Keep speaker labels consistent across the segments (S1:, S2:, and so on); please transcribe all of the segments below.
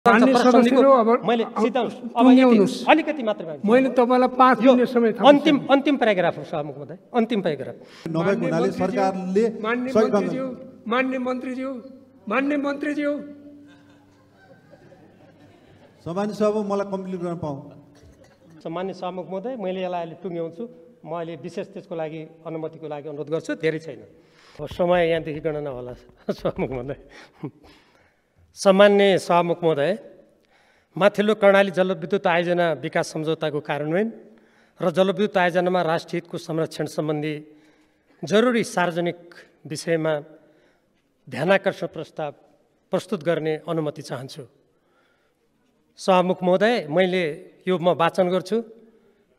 S1: मान्य सदस्यहरू अब
S2: मैले अलिकति मात्र
S1: मैले तपाईलाई 5 मिनेट समय थाल्छु।
S2: अन्तिम प्याराग्राफ हो सभामुख महोदय, अन्तिम प्याराग्राफ।
S3: नभएको हुनाले सरकारले
S1: मान्य मन्त्रीज्यू
S3: सामान्य सभामा मलाई कम्प्लिट गर्न पाऊँ।
S2: सम्मान्य सभामुख महोदय, मैले यसलाई अहिले टुङ्ग्याउँछु। म अहिले विशेष त्यसको लागि अनुमतिको लागि अनुरोध गर्छु। धेरै छैन, समय यहाँदेखि गणना होला सभामुख महोदय। सम्मान्य सभामुख महोदय, माथिल्लो कर्णाली जलविद्युत आयोजना विकास सम्झौताको कार्यान्वयन र जलविद्युत आयोजनामा राष्ट्रिय हितको संरक्षण सम्बन्धी जरुरी सार्वजनिक विषयमा ध्यानाकर्षण प्रस्ताव प्रस्तुत गर्ने अनुमति चाहन्छु। सभामुख महोदय, मैले यो म वाचन गर्छु।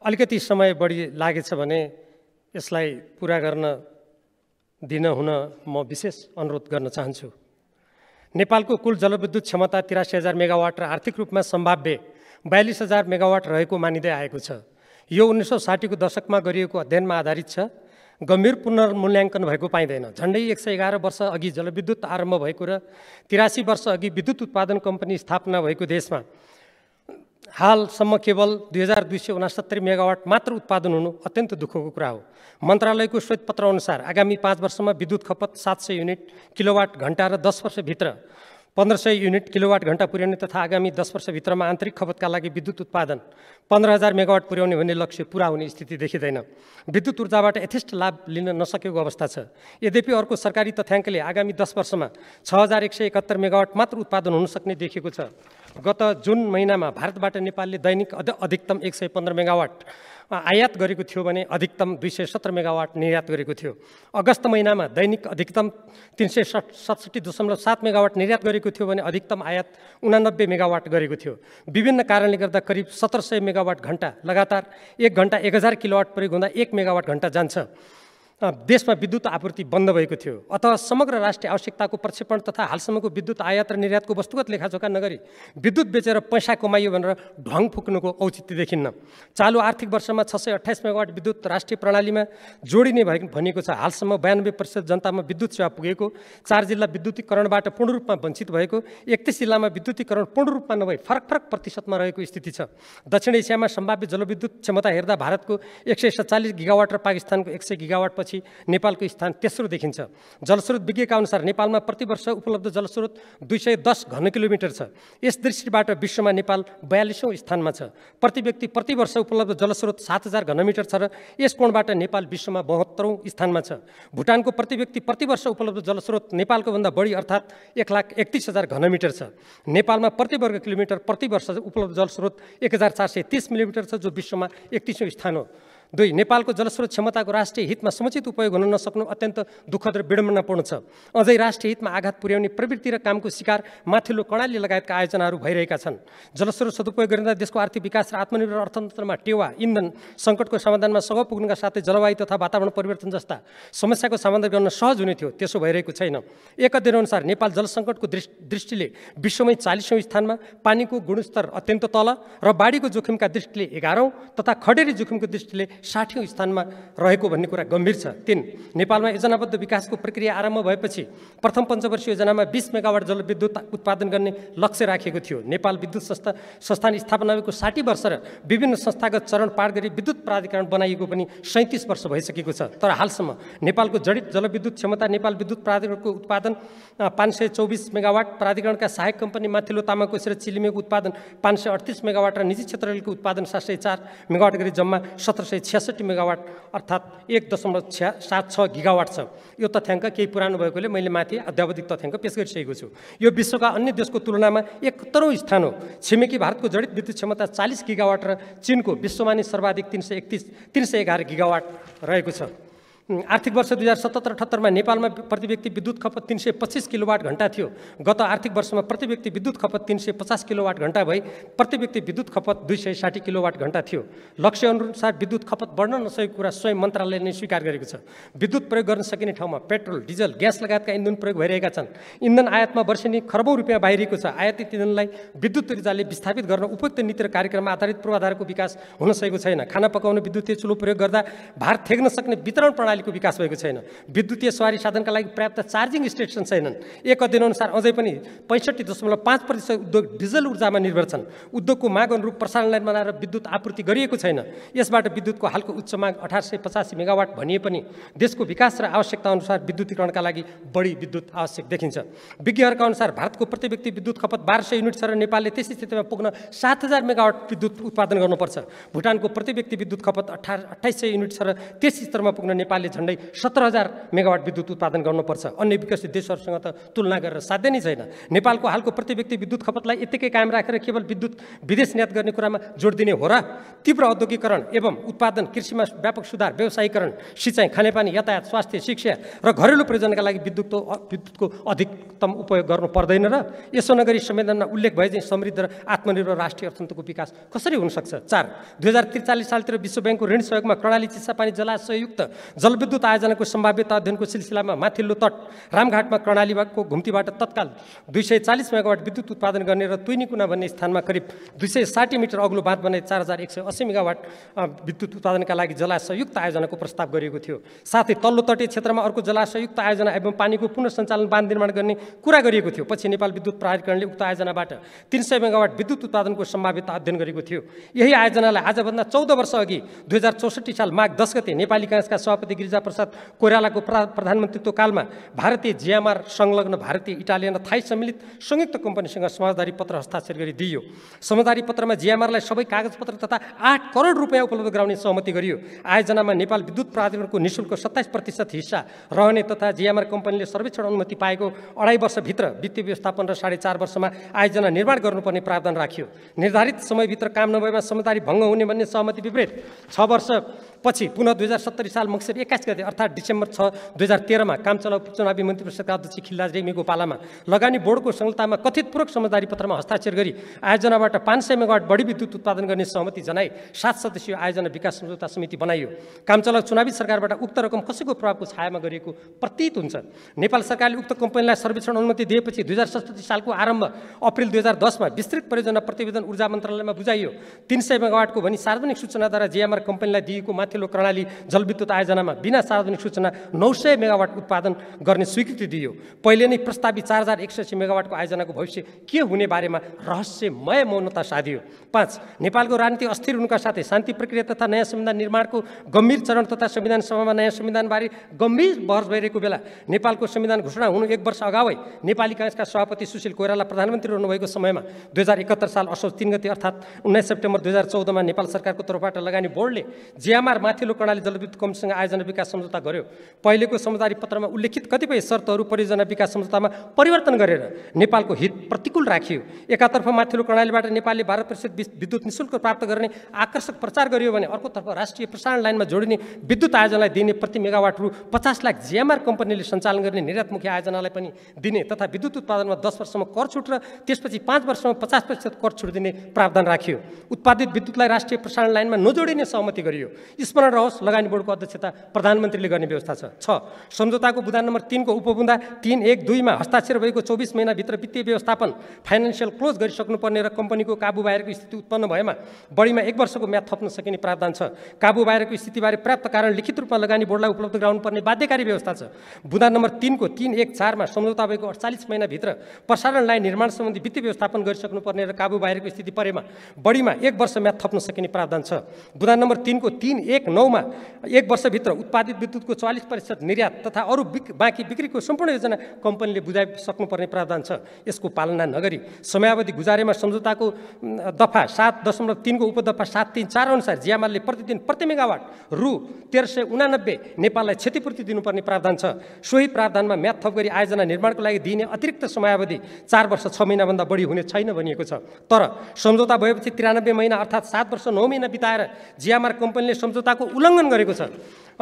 S2: अलिकति समय बढी लागेछ भने यसलाई पुरा गर्न दिन हुन म विशेष अनुरोध गर्न चाहन्छु। नेपालको कुल जलविद्युत क्षमता 83,000 मेगावाट र आर्थिक रूपमा सम्भाव्य 42,000 मेगावाट रहेको मानिँदै आएको छ। यो 1960 को दशकमा गरिएको अध्ययनमा आधारित छ। गम्भीर पुनर्मूल्याङ्कन भएको पाइँदैन। झन्डै 111 वर्ष अघि जलविद्युत आरम्भ भएको र 83 वर्ष अघि विद्युत उत्पादन कम्पनी स्थापना भएको देशमा हालसम्म केवल 2269 मेगावाट मात्र उत्पादन हुनु अत्यन्त दुःखको कुरा हो। मन्त्रालयको श्वेतपत्र अनुसार आगामी 5 वर्षमा विद्युत खपत 700 युनिट किलोवाट घण्टा र 10 वर्षभित्र 1500 युनिट किलोवाट घण्टा पुर्याउने तथा आगामी 10 वर्षभित्रमा आन्तरिक खपतका लागि विद्युत उत्पादन 15,000 मेगावाट पुर्याउने भन्ने लक्ष्य पुरा हुने स्थिति देखिँदैन। विद्युत ऊर्जाबाट यथेष्ट लाभ लिन नसकेको अवस्था छ। यद्यपि अर्को सरकारी तथ्याङ्कले आगामी 10 वर्षमा 6,171 मेगावाट मात्र उत्पादन हुन सक्ने देखिएको छ। गत जुन महिनामा भारतबाट नेपालले दैनिक अधिकतम 115 मेगावाट आयात गरेको थियो भने अधिकतम 217 मेगावाट निर्यात गरेको थियो। अगस्त महिनामा दैनिक अधिकतम 367.7 मेगावाट निर्यात गरेको थियो भने अधिकतम आयात 89 मेगावाट गरेको थियो। विभिन्न कारणले गर्दा करिब 1700 मेगावाट घण्टा लगातार 1 घण्टा 1000 किलोवाट प्रयोग हुँदा 1 मेगावाट घण्टा जान्छ। देशमा विद्युत आपूर्ति बन्द भएको थियो। अथवा समग्र राष्ट्रिय आवश्यकताको प्रक्षेपण तथा हालसम्मको विद्युत आयात र निर्यातको वस्तुगत लेखाजोखा नगरी विद्युत बेचेर पैसा कमाइयो भनेर ढङ फुक्नुको औचित्य देखिन्न। चालु आर्थिक वर्षमा 628 मेगावाट विद्युत राष्ट्रिय प्रणालीमा जोडिने भनिएको छ। हालसम्म 92% जनतामा विद्युत सेवा पुगेको, 4 जिल्ला विद्युतीकरणबाट पूर्ण रूपमा वञ्चित भएको, 31 जिल्लामा विद्युतीकरण पूर्ण रूपमा नभई फरक प्रतिशतमा रहेको स्थिति छ। दक्षिण एसियामा सम्भाव्य जलविद्युत क्षमता हेर्दा भारतको 147 गिगावाट र पाकिस्तानको 100 गिगावाट पछि नेपालको स्थान तेस्रो देखिन्छ। जलस्रोत विज्ञका अनुसार नेपालमा प्रतिवर्ष उपलब्ध जलस्रोत 210 घन किलोमिटर छ। यस दृष्टिबाट विश्वमा नेपाल 42औं स्थानमा छ। प्रति व्यक्ति प्रति वर्ष उपलब्ध जलस्रोत 7,000 घनमिटर छ र यस कोणबाट नेपाल विश्वमा 72औं स्थानमा छ। भुटानको प्रति व्यक्ति प्रति वर्ष उपलब्ध जलस्रोत नेपालको भन्दा बढी अर्थात् 1,31,000 घनमिटर छ। नेपालमा प्रति वर्ग किलोमिटर प्रति वर्ष उपलब्ध जलस्रोत 1,430 मिलिमिटर छ, जो विश्वमा 31औं स्थान हो। 2. नेपालको जलस्रोत क्षमताको राष्ट्रिय हितमा समुचित उपयोग हुन नसक्नु अत्यन्त दुःखद र विडम्बनापूर्ण छ। अझै राष्ट्रिय हितमा आघात पुर्याउने प्रवृत्ति र कामको शिकार माथिल्लो कर्णाली लगायतका आयोजनाहरू भइरहेका छन्। जलस्रोत सदुपयोग गरिँदा देशको आर्थिक विकास र आत्मनिर्भर अर्थतन्त्रमा टेवा, इन्धन सङ्कटको समाधानमा सघाउ पुग्नुका साथै जलवायु तथा वातावरण परिवर्तन जस्ता समस्याको समाधान गर्न सहज हुने थियो। त्यसो भइरहेको छैन। एक अध्ययनअनुसार नेपाल जलसङ्कटको दृष्टिले विश्वमै 40औं स्थानमा, पानीको गुणस्तर अत्यन्त तल र बाढीको जोखिमका दृष्टिले 11औं तथा खडेरी जोखिमको दृष्टिले 60औं स्थानमा रहेको भन्ने कुरा गम्भीर छ। 3. नेपालमा योजनाबद्ध विकासको प्रक्रिया आरम्भ भएपछि प्रथम पञ्चवर्षीय योजनामा 20 मेगावाट जलविद्युत उत्पादन गर्ने लक्ष्य राखेको थियो। नेपाल विद्युत संस्थान स्थापना भएको 60 वर्ष र विभिन्न संस्थागत चरण पार गरी विद्युत प्राधिकरण बनाइएको पनि 37 वर्ष भइसकेको छ। तर हालसम्म नेपालको जडित जलविद्युत क्षमता नेपाल विद्युत प्राधिकरणको उत्पादन 524 मेगावाट, प्राधिकरणका सहायक कम्पनी माथिल्लो तामाकोशी र चिलिमेको उत्पादन 538 मेगावाट र निजी क्षेत्रको उत्पादन 704 मेगावाट गरी जम्मा 1766 मेगावाट अर्थात् 1.76 गिगावाट छ। यो तथ्याङ्क केही पुरानो भएकोले मैले माथि अद्यावधिक तथ्याङ्क पेश गरिसकेको छु। यो विश्वका अन्य देशको तुलनामा 71औं स्थान हो। छिमेकी भारतको जडित विद्युत क्षमता 40 गिगावाट र चीनको विश्वमा नै सर्वाधिक 311 गिगावाट रहेको छ। आर्थिक वर्ष 2077-78 मा नेपालमा प्रति व्यक्ति विद्युत खपत 325 किलोवाट घण्टा थियो। गत आर्थिक वर्षमा प्रति व्यक्ति विद्युत खपत 350 किलोवाट घण्टा भई प्रति व्यक्ति विद्युत खपत 260 किलोवाट घण्टा थियो। लक्ष्य अनुसार विद्युत खपत बढ्न नसकेको कुरा स्वयं मन्त्रालयले नै स्वीकार गरेको छ। विद्युत प्रयोग गर्न सकिने ठाउँमा पेट्रोल, डिजल, ग्यास लगायतका इन्धन प्रयोग भइरहेका छन्। इन्धन आयातमा वर्षेनी खरबौं रुपियाँ बाहिरिएको छ। आयातित इन्धनलाई विद्युत ऊर्जाले विस्थापित गर्न उपयुक्त नीति र कार्यक्रम आधारित पूर्वाधारको विकास हुन सकेको छैन। खाना पकाउन विद्युतीय चुलो प्रयोग गर्दा भार थेग्न सक्ने वितरण प्रणाली प्रणालीको विकास भएको छैन। विद्युतीय सवारी साधनका लागि पर्याप्त चार्जिङ स्टेसन छैनन्। एक अध्ययन अनुसार अझै पनि 65.5% उद्योग डिजल ऊर्जामा निर्भर छन्। उद्योगको माग अनुरूप प्रसारण लाइन बनाएर विद्युत आपूर्ति गरिएको छैन। यसबाट विद्युतको हालको उच्च माग 1885 मेगावाट भनिए पनि देशको विकास र आवश्यकता अनुसार विद्युतीकरणका लागि बढी विद्युत आवश्यक देखिन्छ। विज्ञहरूका अनुसार भारतको प्रति व्यक्ति विद्युत खपत 1200 युनिट छ र नेपालले त्यस स्थितिमा पुग्न 7000 मेगावाट विद्युत उत्पादन गर्नुपर्छ। भुटानको प्रति व्यक्ति विद्युत खपत 2800 युनिट छ र त्यस स्तरमा पुग्न नेपालले झन्डै 17000 मेगावाट विद्युत उत्पादन गर्नुपर्छ। अन्य विकसित देशहरूसँग त तुलना गरेर साध्य नै छैन। नेपालको हालको प्रति व्यक्ति विद्युत खपतलाई यतिकै कायम राखेर केवल विद्युत विदेश निर्यात गर्ने कुरामा जोड दिने हो र? तीव्र औद्योगिकरण एवं उत्पादन, कृषिमा व्यापक सुधार, व्यवसायीकरण, सिँचाइ, खानेपानी, यातायात, स्वास्थ्य, शिक्षा र घरेलु प्रयोजनका लागि विद्युतको अधिकतम उपयोग गर्नु पर्दैन र? यसो नगरी संविधानमा उल्लेख भए चाहिँ समृद्ध र आत्मनिर्भर राष्ट्रिय अर्थतन्त्रको विकास कसरी हुन सक्छ? 4. 2043 सालतिर विश्व ब्याङ्कको ऋण सहयोगमा कर्णाली चिसापानी जलाशययुक्त जलविद्युत आयोजनाको सम्भाव्यता अध्ययनको सिलसिलामा माथिल्लो तट रामघाटमा कर्णालीको घुम्तीबाट तत्काल 240 मेगावाट विद्युत उत्पादन गर्ने र तुइनीकुना भन्ने स्थानमा करिब 260 मिटर अग्लो बाँध बनाई 4180 मेगावाट विद्युत उत्पादनका लागि जलाशययुक्त आयोजनाको प्रस्ताव गरिएको थियो। साथै तल्लो तटीय क्षेत्रमा अर्को जलाशययुक्त आयोजना एवं पानीको पुनर्सञ्चालन बाँध निर्माण गर्ने कुरा गरिएको थियो। पछि नेपाल विद्युत प्राधिकरणले उक्त आयोजनाबाट 300 मेगावाट विद्युत उत्पादनको सम्भाव्यता अध्ययन गरेको थियो। यही आयोजनालाई आजभन्दा 14 वर्ष अघि 2064 साल माघ 10 गते नेपाली काङ्ग्रेसका सभापति गिरिजाप्रसाद कोइरालाको प्रधानमन्त्रीत्व कालमा भारतीय जिएमआर संलग्न भारतीय, इटालियन र थाई सम्मिलित संयुक्त कम्पनीसँग समझदारी पत्र हस्ताक्षर गरिदियो। समझदारी पत्रमा जिएमआरलाई सबै कागजपत्र तथा 8 करोड रुपियाँ उपलब्ध गराउने सहमति गरियो। आयोजनामा नेपाल विद्युत प्राधिकरणको निःशुल्क 27% हिस्सा रहने तथा जिएमआर कम्पनीले सर्वेक्षण अनुमति पाएको 2.5 वर्षभित्र वित्तीय व्यवस्थापन र 4.5 वर्षमा आयोजना निर्माण गर्नुपर्ने प्रावधान राखियो। निर्धारित समयभित्र काम नभएमा समझदारी भङ्ग हुने भन्ने सहमति विपरीत 6 वर्षपछि पुनः 2070 साल मङ्सिर 21 गते अर्थात् डिसेम्बर 6, 2013 मा काम चलाउ चुनावी मन्त्री परिषदका अध्यक्ष खिलराज रेग्मीको पालामा लगानी बोर्डको संलग्नतामा कथित पूरक समझदारी पत्रमा हस्ताक्षर गरी आयोजनाबाट 500 मेगावाट बढी विद्युत उत्पादन गर्ने सहमति जनाई 7 सदस्यीय आयोजना विकास सम्झौता समिति बनाइयो। काम चलाउ चुनावी सरकारबाट उक्त रकम कसैको प्रभावको छायामा गरिएको प्रतीत हुन्छ। नेपाल सरकारले उक्त कम्पनीलाई सर्वेक्षण अनुमति दिएपछि 2067 सालको आरम्भ अप्रिल 2010 मा विस्तृत परियोजना प्रतिवेदन ऊर्जा मन्त्रालयमा बुझाइयो। 300 मेगावाटको भनी सार्वजनिक सूचनाद्वारा जिएमआर कम्पनीलाई दिएको माथिल्लो कर्णाली जलविद्युत आयोजनामा बिना सार्वजनिक सूचना 900 मेगावाट उत्पादन गर्ने स्वीकृति दियो। पहिले नै प्रस्तावित 4180 मेगावाटको आयोजनाको भविष्य के हुने बारेमा रहस्यमय मौनता साधियो। 5. नेपालको राजनीति अस्थिर हुनुका साथै शान्ति प्रक्रिया तथा नयाँ संविधान निर्माणको गम्भीर चरण तथा संविधान सभामा नयाँ संविधानबारे गम्भीर बहस भइरहेको बेला नेपालको संविधान घोषणा हुनु 1 वर्ष अगावै नेपाली काङ्ग्रेसका सभापति सुशील कोइराला प्रधानमन्त्री रहनुभएको समयमा 2071 साल असोज 3 गते अर्थात् 19 सेप्टेम्बर 2014 मा नेपाल सरकारको तर्फबाट लगानी बोर्डले जिएमआर माथिल्लो कर्णाली जलविद्युत कम्पनीसँग आयोजना विकास सम्झौता गर्यो। पहिलेको समझदारी पत्रमा उल्लेखित कतिपय शर्तहरू परियोजना विकास सम्झौतामा परिवर्तन गरेर नेपालको हित प्रतिकूल राखियो। एकातर्फ माथिल्लो कर्णालीबाट नेपालले 12% विद्युत निःशुल्क प्राप्त गर्ने आकर्षक प्रचार गरियो भने अर्कोतर्फ राष्ट्रिय प्रसारण लाइनमा जोडिने विद्युत आयोजनालाई दिने प्रति मेगावाट रु 50 लाख जिएमआर कम्पनीले सञ्चालन गर्ने निर्यातमुखी आयोजनालाई पनि दिने तथा विद्युत उत्पादनमा 10 वर्षमा कर छुट र त्यसपछि 5 वर्षमा 50% कर छुट दिने प्रावधान राखियो। उत्पादित विद्युतलाई राष्ट्रिय प्रसारण लाइनमा नजोडिने सहमति गरियो। स्मरण रहोस्, लगानी बोर्डको अध्यक्षता प्रधानमन्त्रीले गर्ने व्यवस्था छ। 6. सम्झौताको बुँदा नम्बर 3 को उपबुँदा 3.1.2 मा हस्ताक्षर भएको 24 महिनाभित्र वित्तीय व्यवस्थापन फाइनान्सियल क्लोज गरिसक्नुपर्ने र कम्पनीको काबु बाहिरको स्थिति उत्पन्न भएमा बढीमा 1 वर्षको म्याद थप्न सकिने प्रावधान छ। काबु बाहिरको स्थितिबारे पर्याप्त कारण लिखित रूपमा लगानी बोर्डलाई उपलब्ध गराउनुपर्ने बाध्यकारी व्यवस्था छ। बुँदा नम्बर 3 को 3.1.4 मा सम्झौता भएको 48 महिनाभित्र प्रसारण लाइन निर्माण सम्बन्धी वित्तीय व्यवस्थापन गरिसक्नुपर्ने र काबु बाहिरको स्थिति परेमा बढीमा 1 वर्ष म्याद थप्न सकिने प्रावधान छ। बुँदा नम्बर 3 को 3.1.9 मा 1 वर्षभित्र उत्पादित विद्युतको 44% निर्यात तथा अरू बाँकी बिक्रीको सम्पूर्ण योजना कम्पनीले बुझाइसक्नुपर्ने प्रावधान छ। यसको पालना नगरी समयावधि गुजारेमा सम्झौताको दफा 7.3 को उपदफा 734 अनुसार जिएमआरले प्रतिदिन प्रति मेगावाट रु 1389 नेपाललाई क्षतिपूर्ति दिनुपर्ने प्रावधान छ। सोही प्रावधानमा म्याद थप गरी आयोजना निर्माणको लागि दिइने अतिरिक्त समयावधि 4 वर्ष 6 महिनाभन्दा बढी हुने छैन भनिएको छ। तर सम्झौता भएपछि 93 महिना अर्थात् 7 वर्ष 9 महिना बिताएर जिएमआर कम्पनीले सम्झौताको उल्लङ्घन गरेको छ।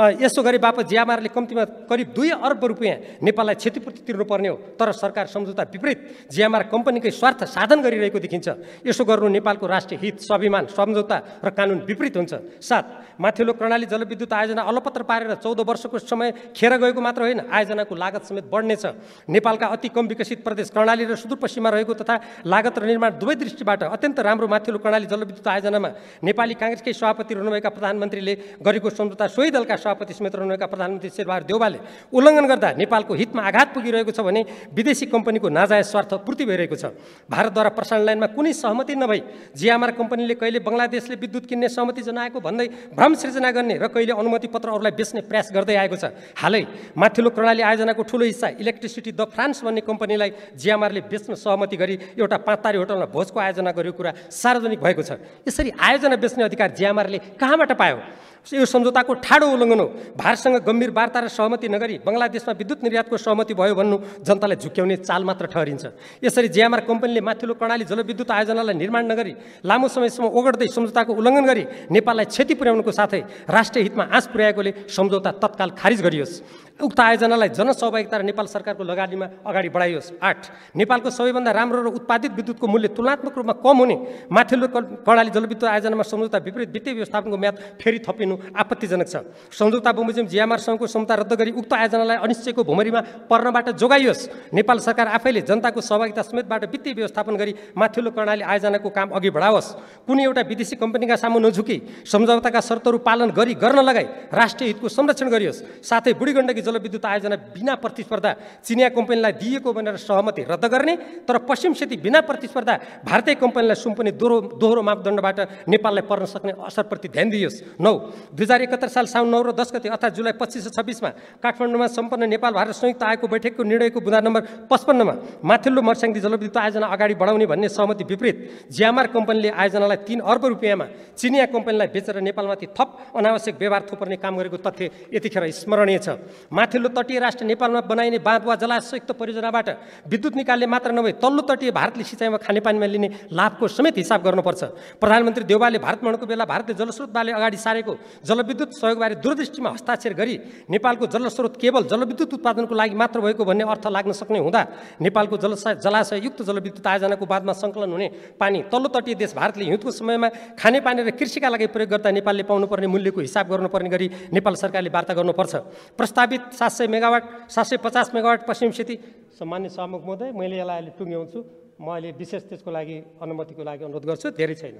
S2: यसो गरे बापत जिएमआरले कम्तीमा करिब 2 अर्ब रुपियाँ नेपाललाई क्षतिपूर्ति तिर्नुपर्ने हो। तर सरकार सम्झौता विपरीत जिएमआर कम्पनीकै स्वार्थ साधन गरिरहेको देखिन्छ। यसो गर्नु नेपालको राष्ट्रिय हित, स्वाभिमान, सम्झौता र कानुन विपरीत हुन्छ। 7. माथिल्लो कर्णाली जलविद्युत आयोजना अलपत्र पारेर 14 वर्षको समय खेर गएको मात्र होइन, आयोजनाको लागत समेत बढ्नेछ। नेपालका अति कम विकसित प्रदेश कर्णाली र सुदूरपश्चिममा रहेको तथा लागत र निर्माण दुवै दृष्टिबाट अत्यन्त राम्रो माथिल्लो कर्णाली जलविद्युत आयोजनामा नेपाली काङ्ग्रेसकै सभापति रहनुभएका प्रधानमन्त्रीले गरेको सम्झौता सोही दलका सभापति समेत रहनुभएका प्रधानमन्त्री शेरबहादुर देउवाले उल्लङ्घन गर्दा नेपालको हितमा आघात पुगिरहेको छ भने विदेशी कम्पनीको नाजायज स्वार्थ पूर्ति भइरहेको छ। भारतद्वारा प्रसारण लाइनमा कुनै सहमति नभई जिएमआर कम्पनीले कहिले बङ्गलादेशले विद्युत किन्ने सहमति जनाएको भन्दै भ्रम सृजना गर्ने र कहिले अनुमति पत्र अरूलाई बेच्ने प्रयास गर्दै आएको छ। हालै माथिल्लो कर्णाली आयोजनाको ठूलो हिस्सा इलेक्ट्रिसिटी द फ्रान्स भन्ने कम्पनीलाई जिएमआरले बेच्न सहमति गरी एउटा 5 तारे होटलमा भोजको आयोजना गरेको कुरा सार्वजनिक भएको छ। यसरी आयोजना बेच्ने अधिकार जिएमआरले कहाँबाट पायो? यो सम्झौताको ठाडो उल्लङ्घन हो। भारतसँग गम्भीर वार्ता र सहमति नगरी बङ्गलादेशमा विद्युत निर्यातको सहमति भयो भन्नु जनतालाई झुक्क्याउने चाल मात्र ठहरिन्छ। यसरी जिएमआर कम्पनीले माथिल्लो कर्णाली जलविद्युत आयोजनालाई निर्माण नगरी लामो समयसम्म ओगट्दै सम्झौताको उल्लङ्घन गरी नेपाललाई क्षति पुर्याउनुको साथै राष्ट्रिय हितमा आँच पुर्याएकोले सम्झौता तत्काल खारिज गरियोस्। उक्त आयोजनालाई जनसहभागिता र नेपाल सरकारको लगानीमा अगाडि बढाइयोस्। 8 नेपालको सबैभन्दा राम्रो र उत्पादित विद्युतको मूल्य तुलनात्मक रूपमा कम हुने माथिल्लो कर्णाली जलविद्युत आयोजनामा सम्झौता विपरीत वित्तीय व्यवस्थापनको म्याद फेरि थपिनु आपत्तिजनक छ। सम्झौता बमोजिम जिएमआरसँगको सम्झौता रद्द गरी उक्त आयोजनालाई अनिश्चयको भुमरीमा पर्नबाट जोगाइयोस्। नेपाल सरकार आफैले जनताको सहभागिता समेतबाट वित्तीय व्यवस्थापन गरी माथिल्लो कर्णाली आयोजनाको काम अघि बढाओस्। कुनै एउटा विदेशी कम्पनीका सामु नझुकी सम्झौताका शर्तहरू पालन गरी गर्न लगाई राष्ट्रिय हितको संरक्षण गरियोस्। साथै बुढी गण्डकी जलविद्युत आयोजना बिना प्रतिस्पर्धा चिनिया कम्पनीलाई दिएको भनेर सहमति रद्द गर्ने, तर पश्चिम सेती बिना प्रतिस्पर्धा भारतीय कम्पनीलाई सुम्पने दोहोरो मापदण्डबाट नेपाललाई पर्न सक्ने असरप्रति ध्यान दिइयोस्। 9 2071 साल साउन 9 र 10 गते अर्थात् जुलाई 25 र 26 मा काठमाडौँमा सम्पन्न नेपाल भारत संयुक्त आयोगको बैठकको निर्णयको बुँदा नम्बर 55 मा माथिल्लो मर्स्याङ्दी जलविद्युत आयोजना अगाडि बढाउने भन्ने सहमति विपरीत जिएमआर कम्पनीले आयोजनालाई 3 अर्ब रुपियाँमा चिनिया कम्पनीलाई बेचेर नेपालमाथि थप अनावश्यक व्यवहार थोपर्ने काम गरेको तथ्य यतिखेर स्मरणीय छ। माथिल्लो तटीय राष्ट्र नेपालमा बनाइने बाँध वा जलाशयुक्त परियोजनाबाट विद्युत निकाल्ने मात्र नभई तल्लो तटीय भारतले सिँचाइ वा खानेपानीमा लिने लाभको समेत हिसाब गर्नुपर्छ। प्रधानमन्त्री देउवाले भारत भ्रमणको बेला भारतीय जलस्रोतले अगाडि सारेको जलविद्युत सहयोगबारे दूरदृष्टिमा हस्ताक्षर गरी नेपालको जलस्रोत केवल जलविद्युत उत्पादनको लागि मात्र भएको भन्ने अर्थ लाग्न सक्ने हुँदा नेपालको जलाशययुक्त जलविद्युत आयोजनाको बादमा सङ्कलन हुने पानी तल्लो तटीय देश भारतले हिउँदको समयमा खानेपानी र कृषिका लागि प्रयोग गर्दा नेपालले पाउनुपर्ने मूल्यको हिसाब गर्नुपर्ने गरी नेपाल सरकारले वार्ता गर्नुपर्छ। प्रस्तावित 700 मेगावाट 750 मेगावाट पश्चिम सेती सम्मान्य सभामुख महोदय, मैले यसलाई अहिले टुङ्ग्याउँछु। म अहिले विशेष त्यसको लागि अनुमतिको लागि अनुरोध गर्छु, धेरै छैन।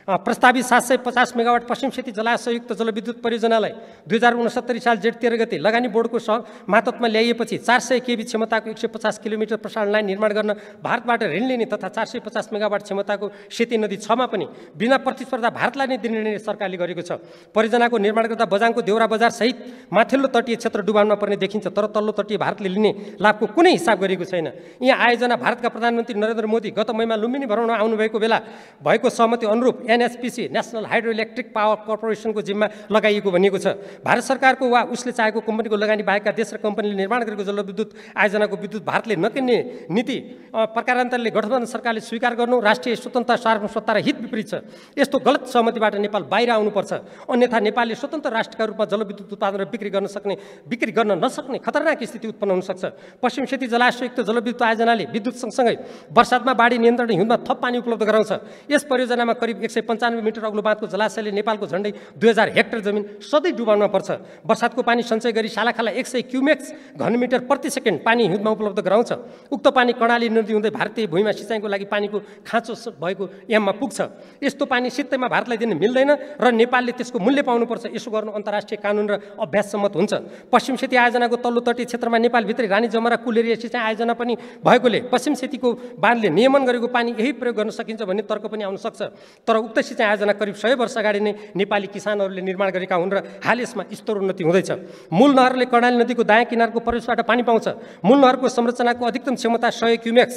S2: प्रस्तावित 750 मेगावाट पश्चिम सेती जलाशययुक्त जलविद्युत परियोजनालाई 2069 साल जेठ 13 गते लगानी बोर्डको मातहतमा ल्याइएपछि 400 केबी क्षमताको 150 किलोमिटर प्रसारण लाइन निर्माण गर्न भारतबाट ऋण लिने तथा 450 मेगावाट क्षमताको सेती नदी 6 मा पनि बिना प्रतिस्पर्धा भारतलाई नै दिने निर्णय सरकारले गरेको छ। परियोजनाको निर्माण गर्दा बजाङको देउरा बजार सहित माथिल्लो तटीय क्षेत्र डुबाउन पर्ने देखिन्छ, तर तल्लो तटीय भारतले लिने लाभको कुनै हिसाब गरिएको छैन। यहाँ आयोजना भारतका प्रधानमन्त्री नरेन्द्र मोदी गत महिना लुम्बिनी भ्रमणमा आउनुभएको बेला भएको सहमति अनुरूप NHPC national hydro electric power कर्पोरेसनको जिम्मा लगाइएको भनिएको छ। भारत सरकारको वा उसले चाहेको कम्पनीको लगानी बाहेकका देश र कम्पनीले निर्माण गरेको जलविद्युत आयोजनाको विद्युत भारतले नकिन्ने नीति प्रकारान्तरले गठबन्धन सरकारले स्वीकार गर्नु राष्ट्रिय स्वतन्त्रता, सार्वभौमसत्ता र हित विपरीत छ। यस्तो गलत सहमतिबाट नेपाल बाहिर आउनुपर्छ, अन्यथा नेपालले स्वतन्त्र राष्ट्रका रूपमा जलविद्युत उत्पादन र बिक्री गर्न नसक्ने खतरनाक स्थिति उत्पन्न हुन सक्छ। पश्चिम सेती जलाशययुक्त जलविद्युत आयोजनाले विद्युत सँगसँगै वर्षातमा बाढी नियन्त्रण हिउँदमा थप पानी उपलब्ध गराउँछ। यस परियोजनामा करिब 195 मिटर अग्लो बाँधको जलाशयले नेपालको झण्डै 2000 हेक्टर जमिन सधैँ डुबाउन पर्छ। वर्षातको पानी सञ्चय गरी सालाखाला 100 क्युमेक्स घनमिटर प्रति सेकेन्ड पानी हिउँदमा उपलब्ध गराउँछ। उक्त पानी कर्णाली नदी हुँदै भारतीय भूमिमा सिँचाइको लागि पानीको खाँचो भएको याममा पुग्छ। यस्तो पानी सित्तैमा भारतलाई दिन मिल्दैन र नेपालले त्यसको मूल्य पाउनुपर्छ। यसो गर्नु अन्तर्राष्ट्रिय कानुन र अभ्यास सम्मत हुन्छ। पश्चिम सेती आयोजनाको तल्लो तटीय क्षेत्रमा नेपालभित्रै रानी जमरा कुलेरिया सिँचाइ आयोजना पनि भएकोले पश्चिम सेतीको बाँधले नियमन गरेको पानी यही प्रयोग गर्न सकिन्छ भन्ने तर्क पनि आउन सक्छ। तर उक्त सिँचाइ आयोजना करिब 100 वर्ष अगाडि नै नेपाली किसानहरूले निर्माण गरेका हुन् र हाल यसमा स्तरोन्नति हुँदैछ। मूल नहरले कर्णाली नदीको दायाँ किनारको प्रवेशबाट पानी पाउँछ। मूल नहरको संरचनाको अधिकतम क्षमता 100 क्युमेक्स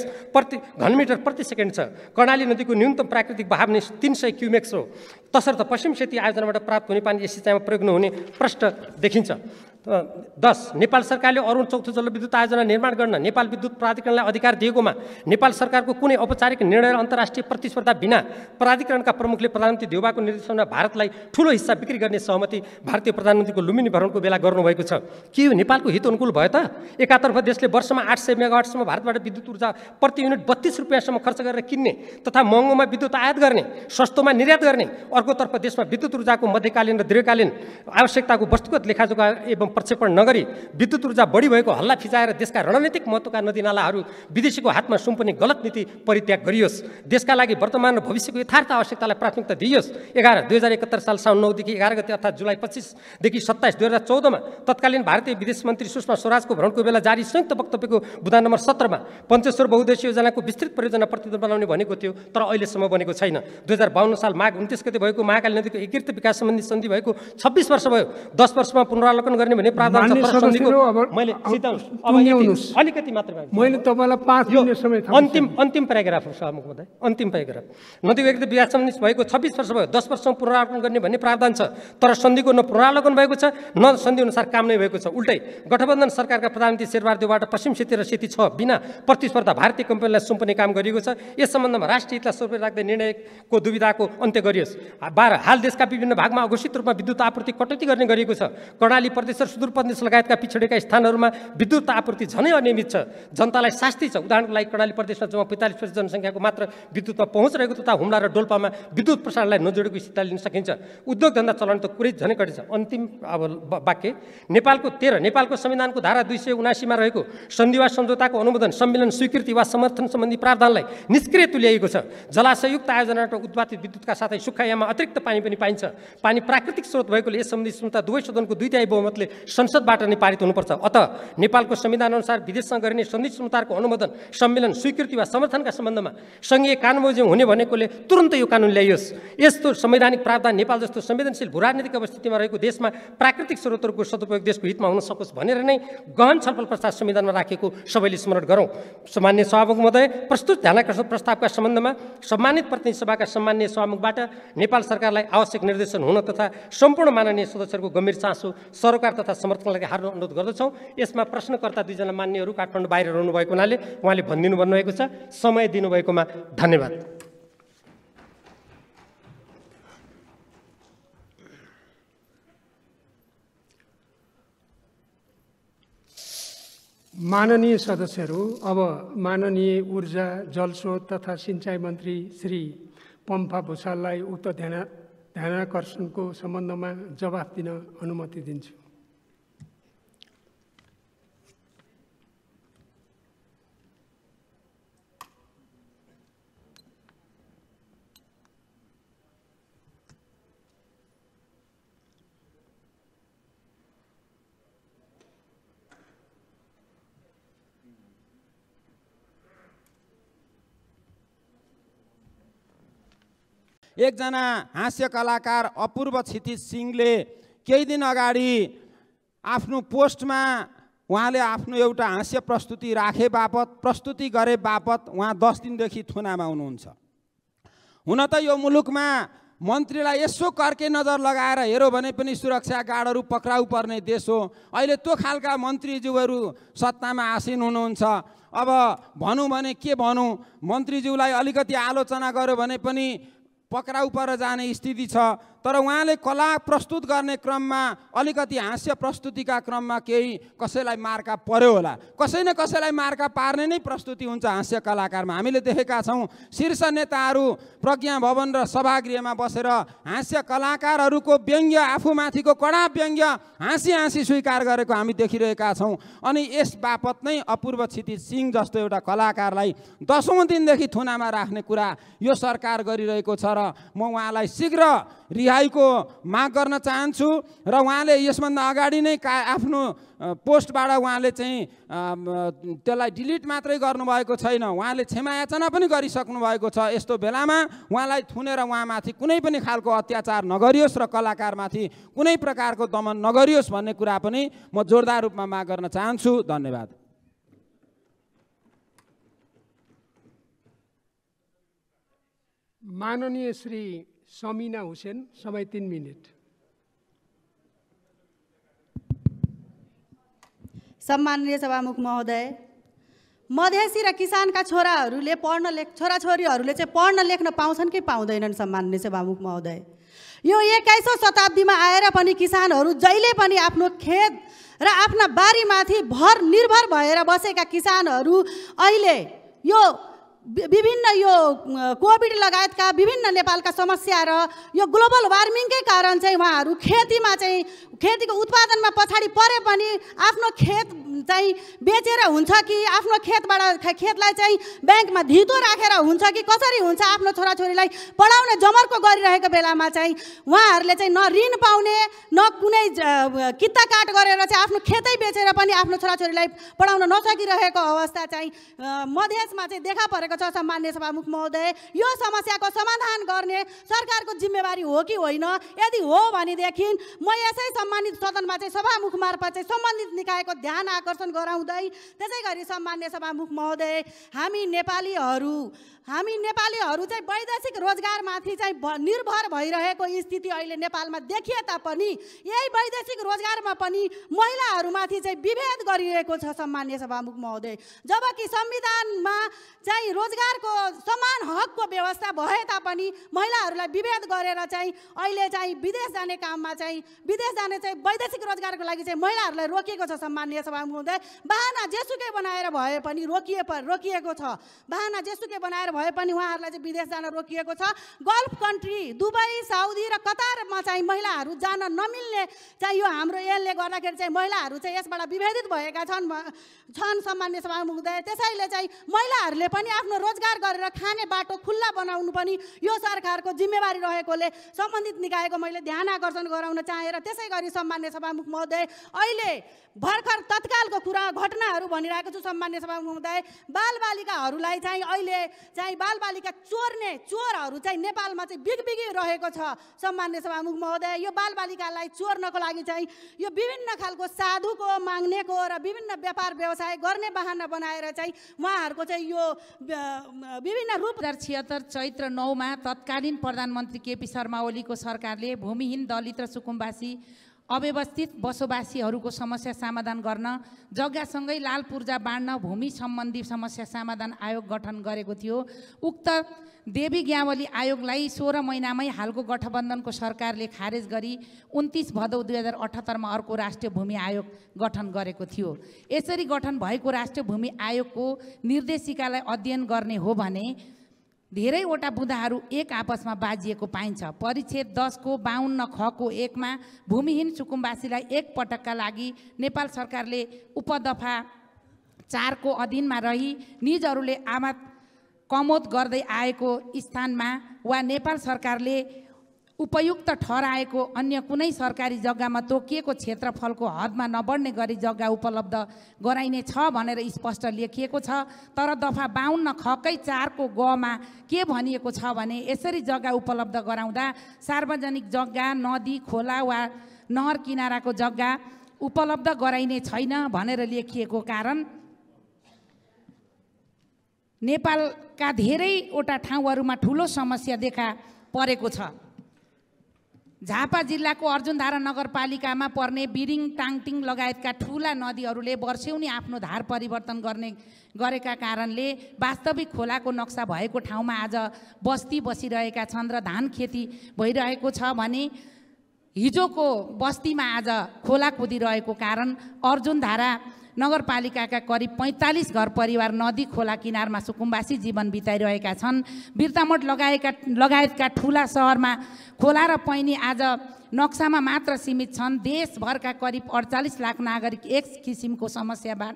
S2: घनमिटर प्रति सेकेन्ड छ। कर्णाली नदीको न्यूनतम प्राकृतिक बहाव नै 300 क्युमेक्स हो। तसर्थ पश्चिम सेती आयोजनाबाट प्राप्त हुने पानी यस सिँचाइमा प्रयोग नहुने प्रष्ट देखिन्छ। 10 नेपाल सरकारले अरुण चौथो जलविद्युत आयोजना निर्माण गर्न नेपाल विद्युत प्राधिकरणलाई अधिकार दिएकोमा नेपाल सरकारको कुनै औपचारिक निर्णय र अन्तर्राष्ट्रिय प्रतिस्पर्धा बिना प्राधिकरणका प्रमुखले प्रधानमन्त्री देउवाको निर्देशनमा भारतलाई ठूलो हिस्सा बिक्री गर्ने सहमति भारतीय प्रधानमन्त्रीको लुम्बिनी भ्रमणको बेला गर्नुभएको छ। के यो नेपालको हित अनुकूल भयो त? एकातर्फ देशले वर्षमा 800 मेगावाटसम्म भारतबाट विद्युत ऊर्जा प्रति युनिट 32 रुपियाँसम्म खर्च गरेर किन्ने तथा महँगोमा विद्युत आयात गर्ने, सस्तोमा निर्यात गर्ने, अर्कोतर्फ देशमा विद्युत ऊर्जाको मध्यकालीन र दीर्घकालीन आवश्यकताको वस्तुगत लेखाजोखा एवं प्रक्षेपण नगरी विद्युत ऊर्जा बढी भएको हल्ला फिजाएर देशका रणनीतिक महत्त्वका नदीनालाहरू विदेशीको हातमा सुम्पने गलत नीति परित्याग गरियोस्। देशका लागि वर्तमान र भविष्यको यथार्थ आवश्यकतालाई प्राथमिकता दिइयोस्। 2071 साल साउन 9 देखि 11 गते अर्थात् जुलाई 25 देखि 27 2014 मा तत्कालीन भारतीय विदेश मन्त्री सुषमा स्वराजको भ्रमणको बेला जारी संयुक्त वक्तव्यको बुँदा नम्बर 17 मा पञ्चेश्वर बहुद्देश्य योजनाको विस्तृत परियोजना प्रतिवेदन बनाउने भनेको थियो, तर अहिलेसम्म बनेको छैन। 2052 साल माघ 29 गते भएको महाकाली नदीको एकीकृत विकास सम्बन्धी सन्धि भएको 26 वर्ष भयो। 10 वर्षमा पुनरावलोकन गर्ने भन्ने प्रावधान छ, तर सन्धिको मैले अलिकति मात्र
S1: मैले तपाईलाई 5 मिनेट समय
S2: अन्तिम प्याराग्राफ हो सभामुख महोदय, अन्तिम प्याराग्राफ। नदीको एकीकृत विकास सम्बन्धी भएको 26 वर्ष भयो। 10 वर्षमा पुनरावलोकन गर्ने भन्ने प्रावधान छ, तर सन्धिको न पुनरावलोकन भएको छ न सन्धि अनुसार काम नै भएको छ। उल्टै गठबन्धन सरकारका प्रधानमन्त्री शेरबहादुरबाट पश्चिम सेती र सेती 6 बिना प्रतिस्पर्धा भारतीय कम्पनीलाई सुम्पने काम गरिएको छ। यस सम्बन्धमा राष्ट्रिय हितलाई सर्वोपरि राख्दै निर्णयको दुविधाको अन्त्य गरियोस्। 12 हाल देशका विभिन्न भागमा अघोषित रूपमा विद्युत आपूर्ति कटौती गर्ने गरिएको छ। कर्णाली प्रदेश र सुदूरप्रदेश लगायतका पिछडेका स्थानहरूमा विद्युत आपूर्ति झनै अनियमित छ। जनतालाई शास्ति छ। उदाहरणको लागि कर्णाली प्रदेशमा जम्मा 45% जनसङ्ख्याको मात्र विद्युतमा पहुँच रहेको तथा हुम्ला र डोल्पामा विद्युत प्रसारणलाई नजोडेको स्थिति लिन सकिन्छ। उद्योग धन्दा चलाउन त कुरै झनै कठिन छ। अन्तिम वाक्य नेपालको संविधानको धारा 279 मा रहेको सन्धि वा सम्झौताको अनुमोदन, सम्मेलन, स्वीकृति वा समर्थन सम्बन्धी प्रावधानलाई निष्क्रिय तुल्याइएको छ। जलाशययुक्त आयोजनाबाट उत्पादित विद्युतका साथै सुक्खायाममा अतिरिक्त पानी पनि पाइन्छ। पानी प्राकृतिक स्रोत भएकोले यस सम्बन्धी क्षमता दुवै सदनको 2/3 बहुमतले संसदबाट नै पारित हुनुपर्छ। अतः नेपालको संविधान अनुसार विदेशसँग गरिने सन्धि सम्झौताको अनुमोदन, सम्मेलन, स्वीकृति वा समर्थनका सम्बन्धमा संघीय कानुन बमोजिम हुने भनेकोले तुरन्त यो कानुन ल्याइयोस्। यस्तो संवैधानिक प्रावधान नेपाल जस्तो संवेदनशील भूराजनीतिक अवस्थितिमा रहेको देशमा प्राकृतिक स्रोतहरूको सदुपयोग देशको हितमा हुन सकोस् भनेर नै गहन छलफल प्रस्ताव संविधानमा राखेको सबैले स्मरण गरौँ। सम्मान्य सभामुख महोदय, प्रस्तुत ध्यानाकर्षण प्रस्तावका सम्बन्धमा सम्मानित प्रतिनिधि सभाका सम्मान्य सभामुखबाट नेपाल सरकारलाई आवश्यक निर्देशन हुन तथा सम्पूर्ण माननीय सदस्यहरूको गम्भीर चासो, सरोकार तथा समर्थनका लागि हार्न अनुरोध गर्दछौँ। यसमा प्रश्नकर्ता 2 जना मान्यहरू काठमाडौँ बाहिर रहनुभएको हुनाले उहाँले भनिदिनु भन्नुभएको छ। समय दिनुभएकोमा धन्यवाद।
S1: माननीय सदस्यहरू, अब माननीय ऊर्जा, जलस्रोत तथा सिंचाई मन्त्री श्री पम्फा भूषाललाई उक्त ध्यानाकर्षणको सम्बन्धमा जवाफ दिन अनुमति दिन्छु।
S4: एकजना हास्य कलाकार अपूर्व क्षितिज सिंहले केही दिन अगाडि आफ्नो पोस्टमा उहाँले आफ्नो एउटा हास्य प्रस्तुति राखे गरे बापत उहाँ 10 दिनदेखि थुनामा हुनुहुन्छ। हुन त यो मुलुकमा मन्त्रीलाई यसो कर्के नजर लगाएर हेऱ्यो भने पनि सुरक्षा गार्डहरू पक्राउ पर्ने देश हो। अहिले त्यो खालका मन्त्रीज्यूहरू सत्तामा आसीन हुनुहुन्छ। अब भनौँ भने के भनौँ, मन्त्रीज्यूलाई अलिकति आलोचना गर्यो भने पनि पक्राउ पर जाने स्थिति छ। तर उहाँले कला प्रस्तुत गर्ने क्रममा अलिकति हास्य प्रस्तुतिका क्रममा केही कसैलाई मार्का पर्यो होला। कसै न कसैलाई मार्का पार्ने नै प्रस्तुति हुन्छ हास्य कलाकारमा। हामीले देखेका छौँ शीर्ष नेताहरू प्रज्ञा भवन र सभागृहमा बसेर हास्य कलाकारहरूको व्यङ्ग्य, आफूमाथिको कडा व्यङ्ग्य हाँसी स्वीकार गरेको हामी देखिरहेका छौँ। अनि यस बापत नै अपूर्व क्षितिज सिंह जस्तो एउटा कलाकारलाई 10औं दिनदेखि थुनामा राख्ने कुरा यो सरकार गरिरहेको छ र म उहाँलाई शीघ्र रिहाईको माग गर्न चाहन्छु। र उहाँले यसभन्दा अगाडि नै आफ्नो पोस्टबाट उहाँले चाहिँ त्यसलाई डिलिट मात्रै गर्नुभएको छैन, उहाँले क्षमायाचना पनि गरिसक्नु भएको छ। यस्तो बेलामा उहाँलाई थुनेर उहाँमाथि कुनै पनि खालको अत्याचार नगरियोस् र कलाकारमाथि कुनै प्रकारको दमन नगरियोस् भन्ने कुरा पनि म जोरदार रूपमा माग गर्न चाहन्छु। धन्यवाद।
S1: माननीय श्री समिना हुसेन, समय 3 मिनट।
S5: सम्माननीय सभामुख महोदय, मधेसी र किसानका छोराछोरीहरूले चाहिँ पढ्न लेख्न पाउँछन् कि पाउँदैनन्? सम्माननीय सभामुख महोदय, यो 21औं शताब्दीमा आएर पनि किसानहरू जहिले पनि आफ्नो खेत र आफ्ना बारीमाथि निर्भर भएर बसेका किसानहरू अहिले यो विभिन्न यो कोभिड लगायतका विभिन्न नेपालका समस्या र यो ग्लोबल वार्मिङकै कारण चाहिँ उहाँहरू खेतीमा चाहिँ खेतीको उत्पादनमा पछाडि परे पनि आफ्नो खेत चाहिँ बेचेर हुन्छ कि आफ्नो खेतलाई चाहिँ ब्याङ्कमा धितो राखेर हुन्छ कि कसरी हुन्छ आफ्नो छोराछोरीलाई पढाउने जमर्को गरिरहेको बेलामा चाहिँ उहाँहरूले चाहिँ न ऋण पाउने न कुनै किता काट गरेर चाहिँ आफ्नो खेतै बेचेर पनि आफ्नो छोराछोरीलाई पढाउन नसकिरहेको अवस्था चाहिँ मधेसमा चाहिँ देखा परेको छ। सम्माननीय सभामुख महोदय, यो समस्याको समाधान गर्ने सरकारको जिम्मेवारी हो कि होइन? यदि हो भनेदेखि म यसै सम्मानित सदनमा चाहिँ सभामुख मार्फत चाहिँ सम्बन्धित निकायको ध्यान आकर्षण गराउँदै त्यसै गरी सम्माननीय सभामुख महोदय, हामी नेपालीहरू चाहिँ वैदेशिक रोजगारमाथि चाहिँ निर्भर भइरहेको स्थिति अहिले नेपालमा देखिए तापनि यही वैदेशिक रोजगारमा पनि महिलाहरूमाथि चाहिँ विभेद गरिएको छ सम्माननीय सभामुख महोदय। जबकि संविधानमा चाहिँ रोजगारको समान हकको व्यवस्था भए तापनि महिलाहरूलाई विभेद गरेर चाहिँ अहिले चाहिँ विदेश जाने काममा चाहिँ वैदेशिक रोजगारको लागि चाहिँ महिलाहरूलाई रोकिएको छ सम्माननीय सभामुख महोदय। बहाना जेसुकै बनाएर भए पनि रोकिएको छ। बहाना जेसुकै बनाएर भए पनि उहाँहरूलाई चाहिँ विदेश जान रोकिएको छ। गल्फ कन्ट्री दुबई, साउदी र कतारमा चाहिँ महिलाहरू जान नमिल्ने चाहिँ यो हाम्रो यसले गर्दाखेरि चाहिँ महिलाहरू चाहिँ यसबाट विभेदित भएका छन् सम्माननीय सभामुख महोदय। त्यसैले चाहिँ महिलाहरूले पनि आफ्नो रोजगार गरेर खाने बाटो खुल्ला बनाउनु पनि यो सरकारको जिम्मेवारी रहेकोले सम्बन्धित निकायको मैले ध्यान आकर्षण गराउन चाहे र त्यसै गरी सम्माननीय सभामुख महोदय, अहिले भर्खर तत्कालको घटनाहरू भनिरहेको छु सम्माननीय सभामुख महोदय। बालबालिकाहरूलाई चाहिँ अहिले चाहिँ बालबालिका चोरहरू चाहिँ नेपालमा चाहिँ बिगबिगी रहेको छ सम्माननीय सभामुख महोदय। यो बालबालिकालाई चोर्नको लागि चाहिँ यो विभिन्न खालको साधुको माग्नेको र विभिन्न व्यापार व्यवसाय गर्ने बहाना बनाएर चाहिँ उहाँहरूको चाहिँ यो विभिन्न रूप
S6: 2076 चैत्र 9 मा तत्कालीन प्रधानमन्त्री केपी शर्मा ओलीको सरकारले भूमिहीन दलित र सुकुम्बासी अव्यवस्थित बसोबासीहरूको समस्या समाधान गर्न जग्गासँगै लाल पूर्जा बाँड्न भूमि सम्बन्धी समस्या समाधान आयोग गठन गरेको थियो। उक्त देवी ज्ञावली आयोगलाई 16 महिनामै हालको गठबन्धनको सरकारले खारेज गरी 29 भदौ 2078 मा अर्को राष्ट्रिय भूमि आयोग गठन गरेको थियो। यसरी गठन भएको राष्ट्रिय भूमि आयोगको निर्देशिकालाई अध्ययन गर्ने हो भने धेरैवटा बुँदाहरू एक आपसमा बाजिएको पाइन्छ। परिच्छेद 10 को 52 ख को 1 मा भूमिहीन सुकुम्बासीलाई एक पटकका लागि नेपाल सरकारले उपदफा 4 को अधीनमा रही निजहरूले आमाद कमोद गर्दै आएको स्थानमा वा नेपाल सरकारले उपयुक्त ठहराएको अन्य कुनै सरकारी जग्गामा तोकिएको क्षेत्रफलको हदमा नबढ्ने गरी जग्गा उपलब्ध गराइने छ भनेर स्पष्ट लेखिएको छ। तर दफा 52 खकै 4 को ग मा के भनिएको छ भने यसरी जग्गा उपलब्ध गराउँदा सार्वजनिक जग्गा, नदी, खोला वा नहर किनाराको जग्गा उपलब्ध गराइने छैन भनेर लेखिएको कारण नेपालका धेरैवटा ठाउँहरूमा ठुलो समस्या देखा परेको छ। झापा जिल्लाको अर्जुनधारा नगरपालिकामा पर्ने बिरिङ, टाङटिङ लगायतका ठुला नदीहरूले वर्षौनी आफ्नो धार परिवर्तन गरेका कारणले वास्तविक खोलाको नक्सा भएको ठाउँमा आज बस्ती बसिरहेका छन् र धान खेती भइरहेको छ भने हिजोको बस्तीमा आज खोला कुदिरहेको कारण अर्जुनधारा नगरपालिकाका करिब 45 घर परिवार नदी खोला किनारमा सुकुम्बासी जीवन बिताइरहेका छन्। बिर्तामोड लगायतका ठुला सहरमा खोला र पैनी आज नक्सामा मात्र सीमित छन्। देशभरका करिब 48 लाख नागरिक एक किसिमको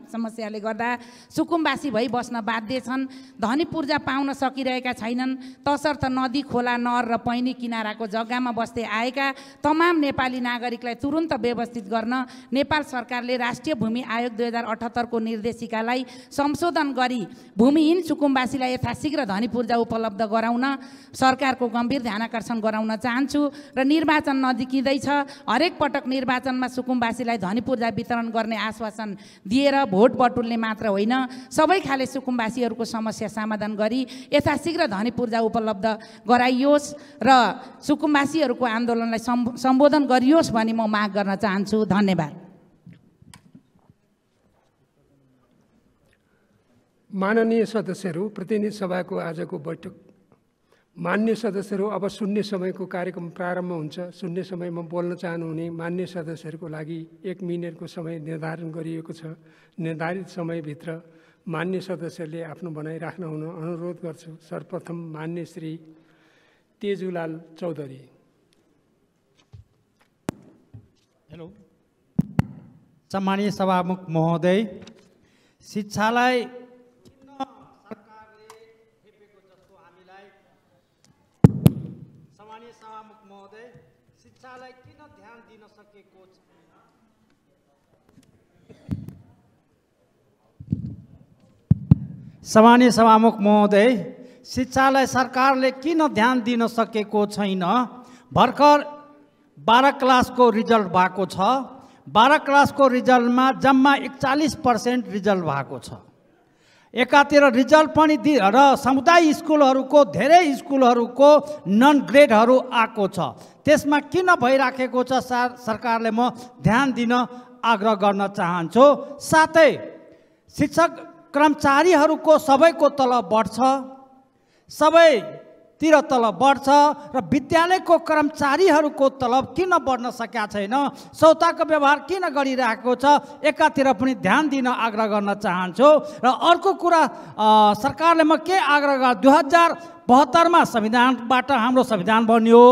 S6: समस्याले गर्दा सुकुम्बासी भई बस्न बाध्य छन्। धनी पूर्जा पाउन सकिरहेका छैनन्। तसर्थ नदी खोला नहर र पैनी किनाराको जग्गामा बस्दै आएका तमाम नेपाली नागरिकलाई तुरुन्त व्यवस्थित गर्न नेपाल सरकारले राष्ट्रिय भूमि आयोग 2078 को निर्देशिकालाई संशोधन गरी भूमिहीन सुकुम्बासीलाई यथाशीघ्र धनी पूर्जा उपलब्ध गराउन सरकारको गम्भीर ध्यानाकर्षण गराउन चाहन्छु र निर्वाचन नजिकिँदैछ हरेक पटक निर्वाचनमा सुकुम्बासीलाई धनी पूर्जा वितरण गर्ने आश्वासन दिएर भोट बटुल्ने मात्र होइन, सबै खाले सुकुम्बासीहरूको समस्या समाधान गरी यथाशीघ्र धनी पूर्जा उपलब्ध गराइयोस् र सुकुम्बासीहरूको आन्दोलनलाई सम्बोधन गरियोस् भनी म माग गर्न चाहन्छु। धन्यवाद।
S1: माननीय सदस्यहरू, प्रतिनिधि सभाको आजको बैठक मान्य सदस्यहरू, अब शून्य समयको कार्यक्रम प्रारम्भ हुन्छ। शून्य समयमा बोल्न चाहनुहुने मान्य सदस्यहरूको लागि 1 मिनेटको समय निर्धारण गरिएको छ। निर्धारित समयभित्र मान्य सदस्यले आफ्नो भनाइ राख्न हुन अनुरोध गर्छु। सर्वप्रथम मान्य श्री तेजुलाल चौधरी।
S7: हेलो, सम्मानीय सभामुख महोदय, शिक्षालाई किन सरकारले हेपेको जस्तो हामीलाई सम्मानीय सभामुख महोदय, शिक्षालाई किन ध्यान दिन सकेको छैन? सम्मानीय सभामुख महोदय, शिक्षालाई सरकारले किन ध्यान दिन सकेको छैन? भर्खर 12 क्लासको रिजल्ट भएको छ। 12 क्लासको रिजल्टमा जम्मा 41% रिजल्ट भएको छ। एकातिर रिजल्ट पनि र समुदाय स्कुलहरूको धेरै स्कुलहरूको नन ग्रेडहरू आएको छ। त्यसमा किन भइराखेको छ सरकारले म ध्यान दिन आग्रह गर्न चाहन्छु। साथै शिक्षक कर्मचारीहरूको सबैको तलब बढ्छ, सबैतिर तलब बढ्छ र विद्यालयको कर्मचारीहरूको तलब किन बढ्न सकेका छैन, सौताको व्यवहार किन गरिरहेको छ, एकातिर पनि ध्यान दिन आग्रह गर्न चाहन्छु। र अर्को कुरा सरकारले म के आग्रह गर 2072मा संविधानबाट हाम्रो संविधान बन्यो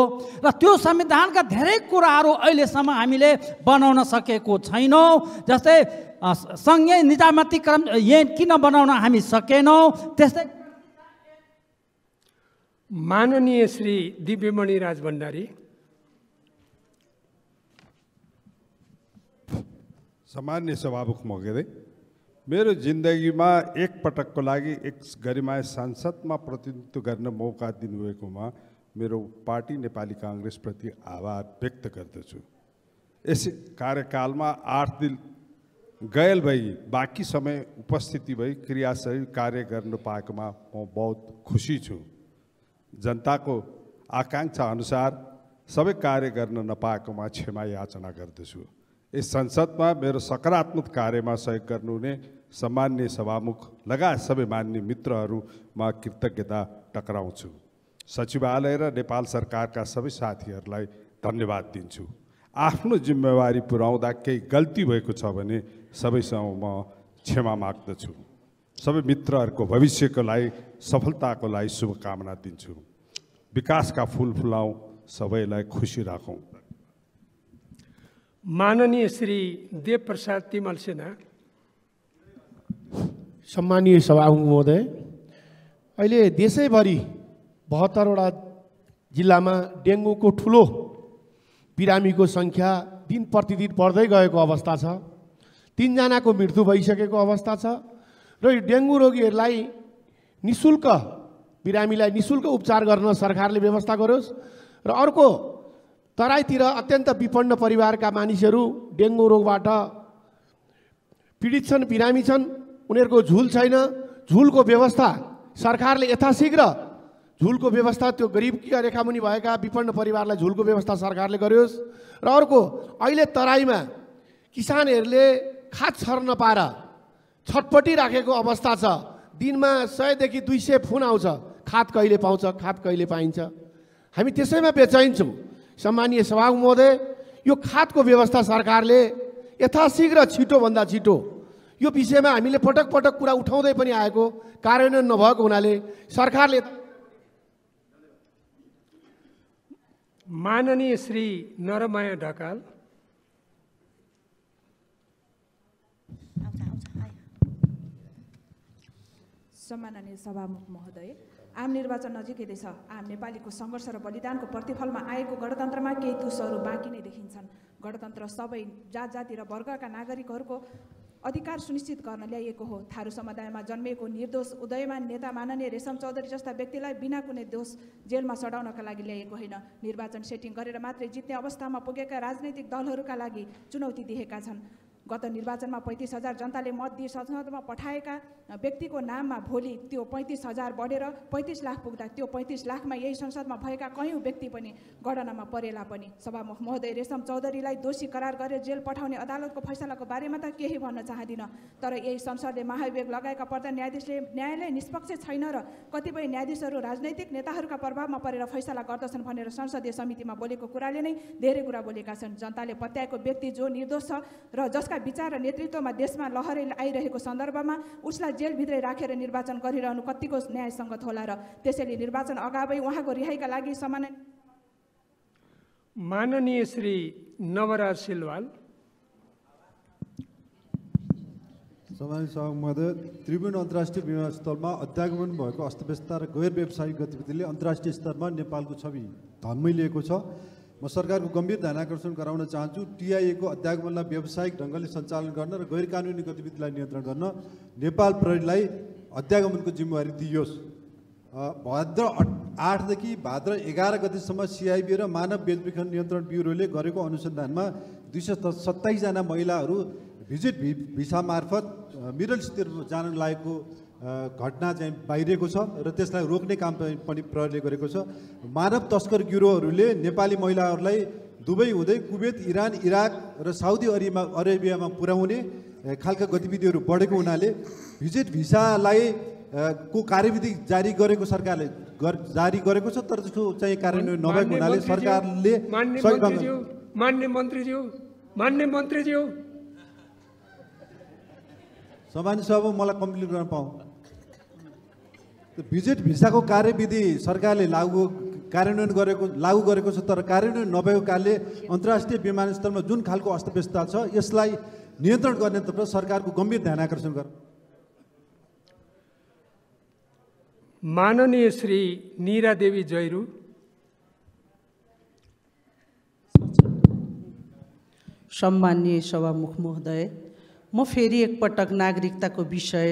S7: र त्यो संविधानका धेरै कुराहरू अहिलेसम्म हामीले बनाउन सकेको छैनौँ। जस्तै सङ्घीय निजामती ऐन किन बनाउन हामी सकेनौँ। त्यस्तै
S1: माननीय श्री दिव्यमणि राज भण्डारी।
S8: सामान्य सभामुख महोदय, मेरो जिन्दगीमा एक पटकको लागि एक गरिमाय संसदमा प्रतिनिधित्व गर्न मौका दिनुभएकोमा मेरो पार्टी नेपाली काङ्ग्रेसप्रति आभार व्यक्त गर्दछु। यस कार्यकालमा 8 दिन गैल भई बाँकी समय उपस्थिति भई क्रियाशील कार्य गर्न पाएकोमा म बहुत खुसी छु। जनताको आकाङ्क्षा अनुसार सबै कार्य गर्न नपाएकोमा क्षमा याचना गर्दछु। यस संसदमा मेरो सकारात्मक कार्यमा सहयोग गर्नुहुने सम्मान्य सभामुख लगायत सबै मान्य मित्रहरूमा कृतज्ञता टक्राउँछु। सचिवालय र नेपाल सरकारका सबै साथीहरूलाई धन्यवाद दिन्छु। आफ्नो जिम्मेवारी पुर्याउँदा केही गल्ती भएको छ भने सबैसँग म क्षमा माग्दछु। सबै मित्रहरूको भविष्यको लागि सफलताको लागि शुभकामना दिन्छु। विकासका फुल फुलाउँ, सबैलाई खुसी राखौँ।
S1: माननीय श्री देवप्रसाद तिमल सेना।
S9: सम्मानीय सभामुख महोदय, अहिले देशैभरि 72वटा जिल्लामा डेङ्गुको ठुलो बिरामीको सङ्ख्या दिन प्रतिदिन बढ्दै गएको अवस्था छ। 3 जनाको मृत्यु भइसकेको अवस्था छ र डेङ्गु रोगीहरूलाई निःशुल्क बिरामीलाई निःशुल्क उपचार गर्न सरकारले व्यवस्था गरोस्। र अर्को तराईतिर अत्यन्त विपन्न परिवारका मानिसहरू डेङ्गु रोगबाट पीडित छन्, बिरामी छन्, उनीहरूको झुल छैन। झुलको व्यवस्था सरकारले यथाशीघ्र झुलको व्यवस्था त्यो गरिबका रेखामुनि भएका विपन्न परिवारलाई झुलको व्यवस्था सरकारले गरियोस्। र अर्को अहिले तराईमा किसानहरूले खाद छर्न नपाएर छटपटी राखेको अवस्था छ। दिनमा 100 देखि 200 फोन आउँछ, खाद कहिले पाउँछ, खाद कहिले पाइन्छ। हामी त्यसैमा बेचैन छौँ। सम्मानीय सभामुख महोदय, यो खादको व्यवस्था सरकारले यथाशीघ्र छिटोभन्दा छिटो, यो विषयमा हामीले पटक पटक कुरा उठाउँदै पनि आएको, कार्यान्वयन नभएको हुनाले सरकारले।
S1: माननीय श्री नरमाया ढकाल।
S10: सम्माननीय सभामुख महोदय, आम निर्वाचन नजिकै छ। आम नेपालीको सङ्घर्ष र बलिदानको प्रतिफलमा आएको गणतन्त्रमा केही तुसहरू बाँकी नै देखिन्छन्। गणतन्त्र सबै जात जाति र वर्गका नागरिकहरूको अधिकार सुनिश्चित गर्न ल्याइएको हो। थारू समुदायमा जन्मिएको निर्दोष उदयमान नेता माननीय रेशम चौधरी जस्ता व्यक्तिलाई बिना कुनै दोष जेलमा सडाउनका लागि ल्याइएको होइन। निर्वाचन सेटिङ गरेर मात्रै जित्ने अवस्थामा पुगेका राजनैतिक दलहरूका लागि चुनौती दिएका छन्। गत निर्वाचनमा 35,000 जनताले मत दिए संसदमा पठाएका व्यक्तिको नाममा भोलि त्यो 35,000 बढेर 35 लाख पुग्दा त्यो 35 लाखमा यही संसदमा भएका कयौँ व्यक्ति पनि गणनामा परेला पनि। सभामुख महोदय, रेशम चौधरीलाई दोषी करार गरेर जेल पठाउने अदालतको फैसलाको बारेमा त केही भन्न चाहदिनँ, तर यही संसदले महाभियोग लगाएका प्रधान न्यायाधीशले न्यायालय निष्पक्ष छैन र कतिपय न्यायाधीशहरू राजनैतिक नेताहरूका प्रभावमा परेर फैसला गर्दछन् भनेर संसदीय समितिमा बोलेको कुराले नै धेरै कुरा बोलेका छन्। जनताले पत्याएको व्यक्ति जो निर्दोष छ र जसका विचार र नेतृत्वमा देशमा लहरै आइरहेको सन्दर्भमा उसलाई जेलभित्रै राखेर निर्वाचन गरिरहनु कतिको न्यायसङ्गत होला र त्यसैले निर्वाचन अगावै उहाँको रिहाइका लागि
S1: माननीय श्री नवराज सिलवाल।
S3: सम्मानित सभामुख महोदय, त्रिभुवन अन्तर्राष्ट्रिय विमानस्थलमा अध्यागमन भएको अस्तव्यस्तता र गैर व्यावसायिक गतिविधिले अन्तर्राष्ट्रिय स्तरमा नेपालको छवि धम्मै लिएको छ। म सरकारको गम्भीर ध्यानाकर्षण गराउन चाहन्छु। टिआइएको अध्यागमनलाई व्यावसायिक ढङ्गले सञ्चालन गर्न र गैर कानुनी गतिविधिलाई नियन्त्रण गर्न नेपाल प्रहरीलाई अध्यागमनको जिम्मेवारी दिइयोस्। भाद्र 8 देखि भाद्र 11 गतिसम्म सिआइबी र मानव बेचबिखन नियन्त्रण ब्युरोले गरेको अनुसन्धानमा 227 जना महिलाहरू भिजिट भिसा मार्फत मिडल इस्टतिर जान लागेको घटना चाहिँ बाहिरिएको छ र त्यसलाई रोक्ने काम पनि प्रहरीले गरेको छ। मानव तस्कर गिरोहहरूले नेपाली महिलाहरूलाई दुबई हुँदै कुवेत, इरान, इराक र साउदी अरेबियामा पुर्याउने खालका गतिविधिहरू बढेको हुनाले भिजिट भिसालाई को कार्यविधि जारी गरेको सरकारले जारी गरेको छ, तर त्यसको चाहिँ कार्यान्वयन नभएको हुनाले सरकारले
S1: मान्य मन्त्रीज्यू
S3: सम्मानित सभामुख, मलाई कम्प्लिट गर्न पाऊँ। भिजिट भिसाको कार्यविधि सरकारले लागू गरेको छ, तर कार्यान्वयन नभएको कारणले अन्तर्राष्ट्रिय विमानस्थलमा जुन खालको अस्तव्यस्तता छ यसलाई नियन्त्रण गर्नेतर्फ सरकारको गम्भीर ध्यानाकर्षण गर।
S1: माननीय श्री नीरा देवी जयरू।
S11: सम्माननीय सभामुख महोदय, म फेरि एकपटक नागरिकताको विषय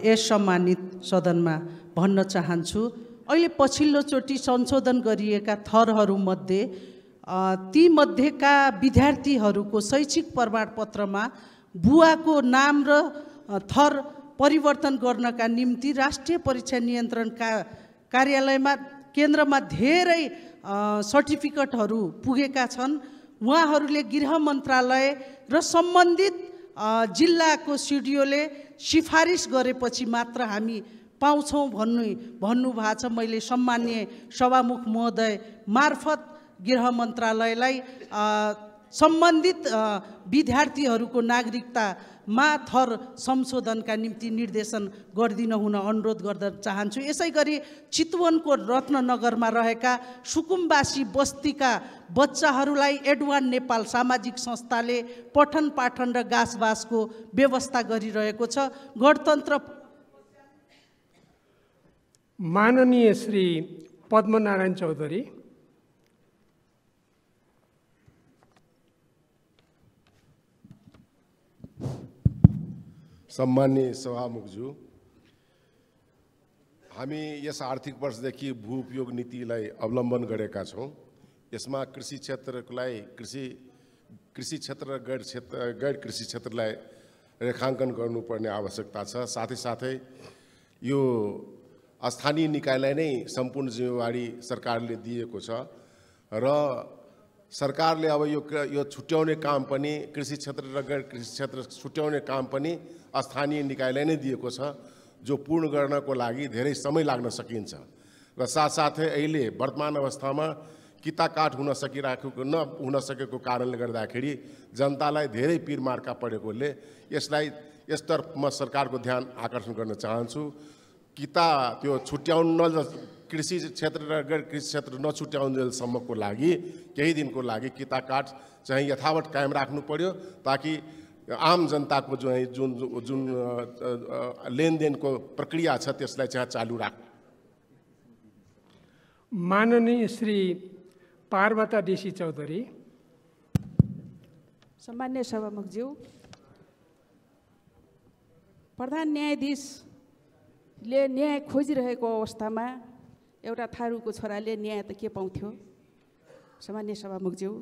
S11: यस सम्मानित सदनमा भन्न चाहन्छु। अहिले पछिल्लोचोटि संशोधन गरिएका थरहरूमध्ये तीमध्येका विद्यार्थीहरूको शैक्षिक प्रमाणपत्रमा बुवाको नाम र थर परिवर्तन गर्नका निम्ति राष्ट्रिय परीक्षा नियन्त्रण कार्यालयमा केन्द्रमा धेरै सर्टिफिकेटहरू पुगेका छन्। उहाँहरूले गृह मन्त्रालय र सम्बन्धित जिल्लाको सिडिओले सिफारिस गरेपछि मात्र हामी पाउँछौँ भन्नुभएको छ। मैले सम्मान्य सभामुख महोदय मार्फत गृह मन्त्रालयलाई सम्बन्धित विद्यार्थीहरूको नागरिकतामा थर संशोधनका निम्ति निर्देशन गरिदिन हुन अनुरोध गर्न चाहन्छु। यसै गरी चितवनको रत्ननगरमा रहेका सुकुम्बासी बस्तीका बच्चाहरूलाई एडवान नेपाल सामाजिक संस्थाले पठन पाठन र गाँसबासको व्यवस्था गरिरहेको छ। गणतन्त्र
S1: माननीय श्री पद्मनारायण चौधरी।
S12: सम्माननीय सभामुखज्यू, हामी यस आर्थिक वर्षदेखि भू उपयोग नीतिलाई अवलम्बन गरेका छौँ। यसमा कृषि क्षेत्रलाई कृषि क्षेत्र र गैर कृषि क्षेत्रलाई रेखाङ्कन गर्नुपर्ने आवश्यकता छ। साथै यो स्थानीय निकायलाई नै सम्पूर्ण जिम्मेवारी सरकारले दिएको छ र सरकारले अब यो छुट्याउने काम पनि कृषि क्षेत्र र गैर कृषि क्षेत्र छुट्याउने काम पनि स्थानीय निकायलाई नै दिएको छ, जो पूर्ण गर्नको लागि धेरै समय लाग्न सकिन्छ र साथसाथै अहिले वर्तमान अवस्थामा किताकाट हुन सकेको कारणले गर्दाखेरि जनतालाई धेरै पीरमार्का परेकोले यसलाई यसतर्फ म सरकारको ध्यान आकर्षण गर्न चाहन्छु। त्यो छुट्याउन कृषि क्षेत्र र गैर कृषि क्षेत्र नछुट्याउन्जेलसम्मको लागि केही दिनको लागि किताकाट चाहिँ यथावत कायम राख्नु पर्यो, ताकि आम जनताको जुन लेनदेनको प्रक्रिया छ त्यसलाई चाहिँ चालू राख।
S1: माननीय श्री पार्वता डीसी चौधरी।
S13: सम्मान्य सभामुखज्यू, प्रधान न्यायाधीशले न्याय खोजिरहेको अवस्थामा एउटा थारूको छोराले न्याय त के पाउँथ्यो? सामान्य सभामुखज्यू,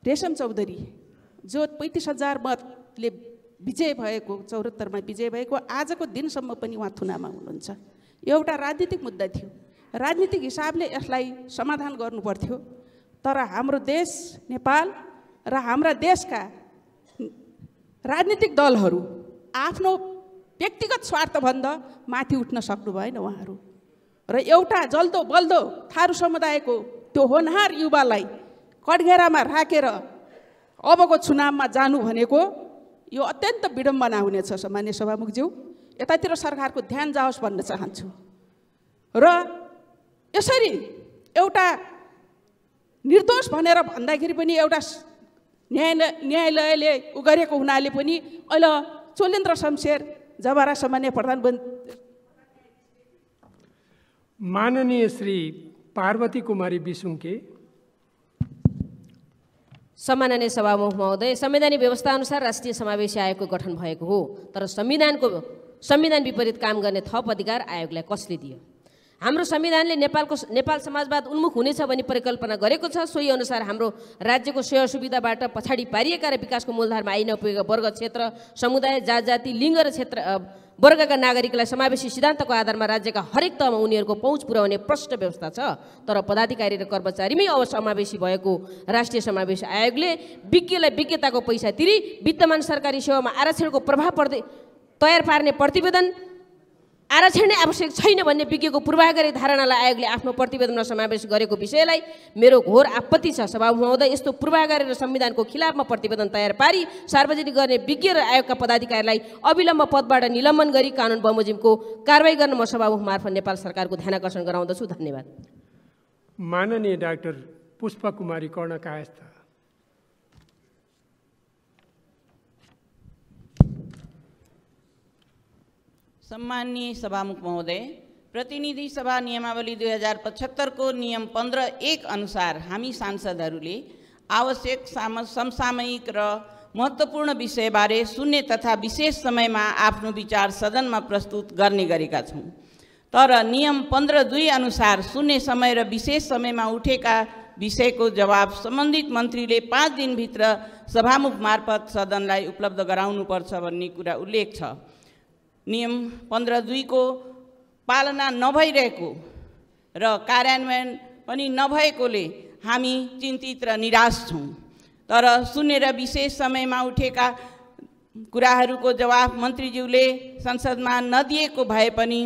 S13: रेशम चौधरी जो 35,000 मतले विजय भएको 74 मा विजय भएको आजको दिनसम्म पनि उहाँ थुनामा हुनुहुन्छ। यो एउटा राजनीतिक मुद्दा थियो, राजनीतिक हिसाबले यसलाई समाधान गर्नु पर्थ्यो। तर हाम्रो देश नेपाल र हाम्रा देशका राजनीतिक दलहरू आफ्नो व्यक्तिगत स्वार्थभन्दा माथि उठ्न सक्नु भएन उहाँहरू, र एउटा जल्दो बल्दो थारू समुदायको त्यो होनहार युवालाई कठघेरामा राखेर अबको चुनावमा जानु भनेको यो अत्यन्त विडम्बना हुनेछ सम्मान्य सभामुखज्यू। यतातिर सरकारको ध्यान जाओस् भन्न चाहन्छु। र यसरी एउटा निर्दोष भनेर भन्दाखेरि पनि एउटा न्यायालयले गरेको हुनाले पनि अहिले चोलेन्द्र शमशेर जबारा सामान्य प्रधानमन्त्री
S1: माननीय श्री पार्वती कुमारी विसुङके।
S14: सम्माननीय सभामुख महोदय, संवैधानिक व्यवस्था अनुसार राष्ट्रिय समावेशी आयोगको गठन भएको हो, तर संविधान विपरीत काम गर्ने थप अधिकार आयोगलाई कसले दियो? हाम्रो संविधानले नेपाल समाजवाद उन्मुख हुनेछ भनी परिकल्पना गरेको छ। सोही अनुसार हाम्रो राज्यको सेवा सुविधाबाट पछाडि पारिएका र विकासको मूलधारमा आइ नपुगेका वर्ग, क्षेत्र, समुदाय, जाति, लिङ्ग र क्षेत्र वर्गका नागरिकलाई समावेशी सिद्धान्तको आधारमा राज्यका हरेक तहमा उनीहरूको पहुँच पुर्याउने प्रष्ट व्यवस्था छ। तर पदाधिकारी र कर्मचारीमै अब समावेशी भएको राष्ट्रिय समावेशी आयोगले विज्ञलाई विज्ञताको पैसा तिरी विद्यमान सरकारी सेवामा आरक्षणको प्रभाव तयार पार्ने प्रतिवेदन आरक्षण नै आवश्यक छैन भन्ने विज्ञको पूर्वाग्रही धारणालाई आयोगले आफ्नो प्रतिवेदनमा समावेश गरेको विषयलाई मेरो घोर आपत्ति छ। सभामुख महोदय, यस्तो पूर्वाग्रही र संविधानको खिलाफमा प्रतिवेदन तयार पारी सार्वजनिक गर्ने विज्ञ र आयोगका पदाधिकारीलाई अविलम्ब पदबाट निलम्बन गरी कानुन बमोजिमको कारबाही गर्न म सभामुख मार्फत नेपाल सरकारको ध्यानाकर्षण गराउँदछु। धन्यवाद।
S1: माननीय डाक्टर पुष्पा कुमारी कर्णकायस्थ।
S15: सम्माननीय सभामुख महोदय, प्रतिनिधि सभा नियमावली 2075 को नियम 15(1) अनुसार हामी सांसदहरूले आवश्यक समसामयिक र महत्त्वपूर्ण विषयबारे शून्य तथा विशेष समयमा आफ्नो विचार सदनमा प्रस्तुत गर्ने गरेका छौँ। तर नियम 15(2) अनुसार शून्य समय र विशेष समयमा उठेका विषयको जवाब सम्बन्धित मन्त्रीले 5 दिनभित्र सभामुख मार्फत सदनलाई उपलब्ध गराउनुपर्छ भन्ने कुरा उल्लेख छ। नियम 15(2) को पालना नभइरहेको र कार्यान्वयन पनि नभएकोले हामी चिन्तित र निराश छौँ। तर शून्य र विशेष समयमा उठेका कुराहरूको जवाब मन्त्रीज्यूले संसदमा नदिएको भए पनि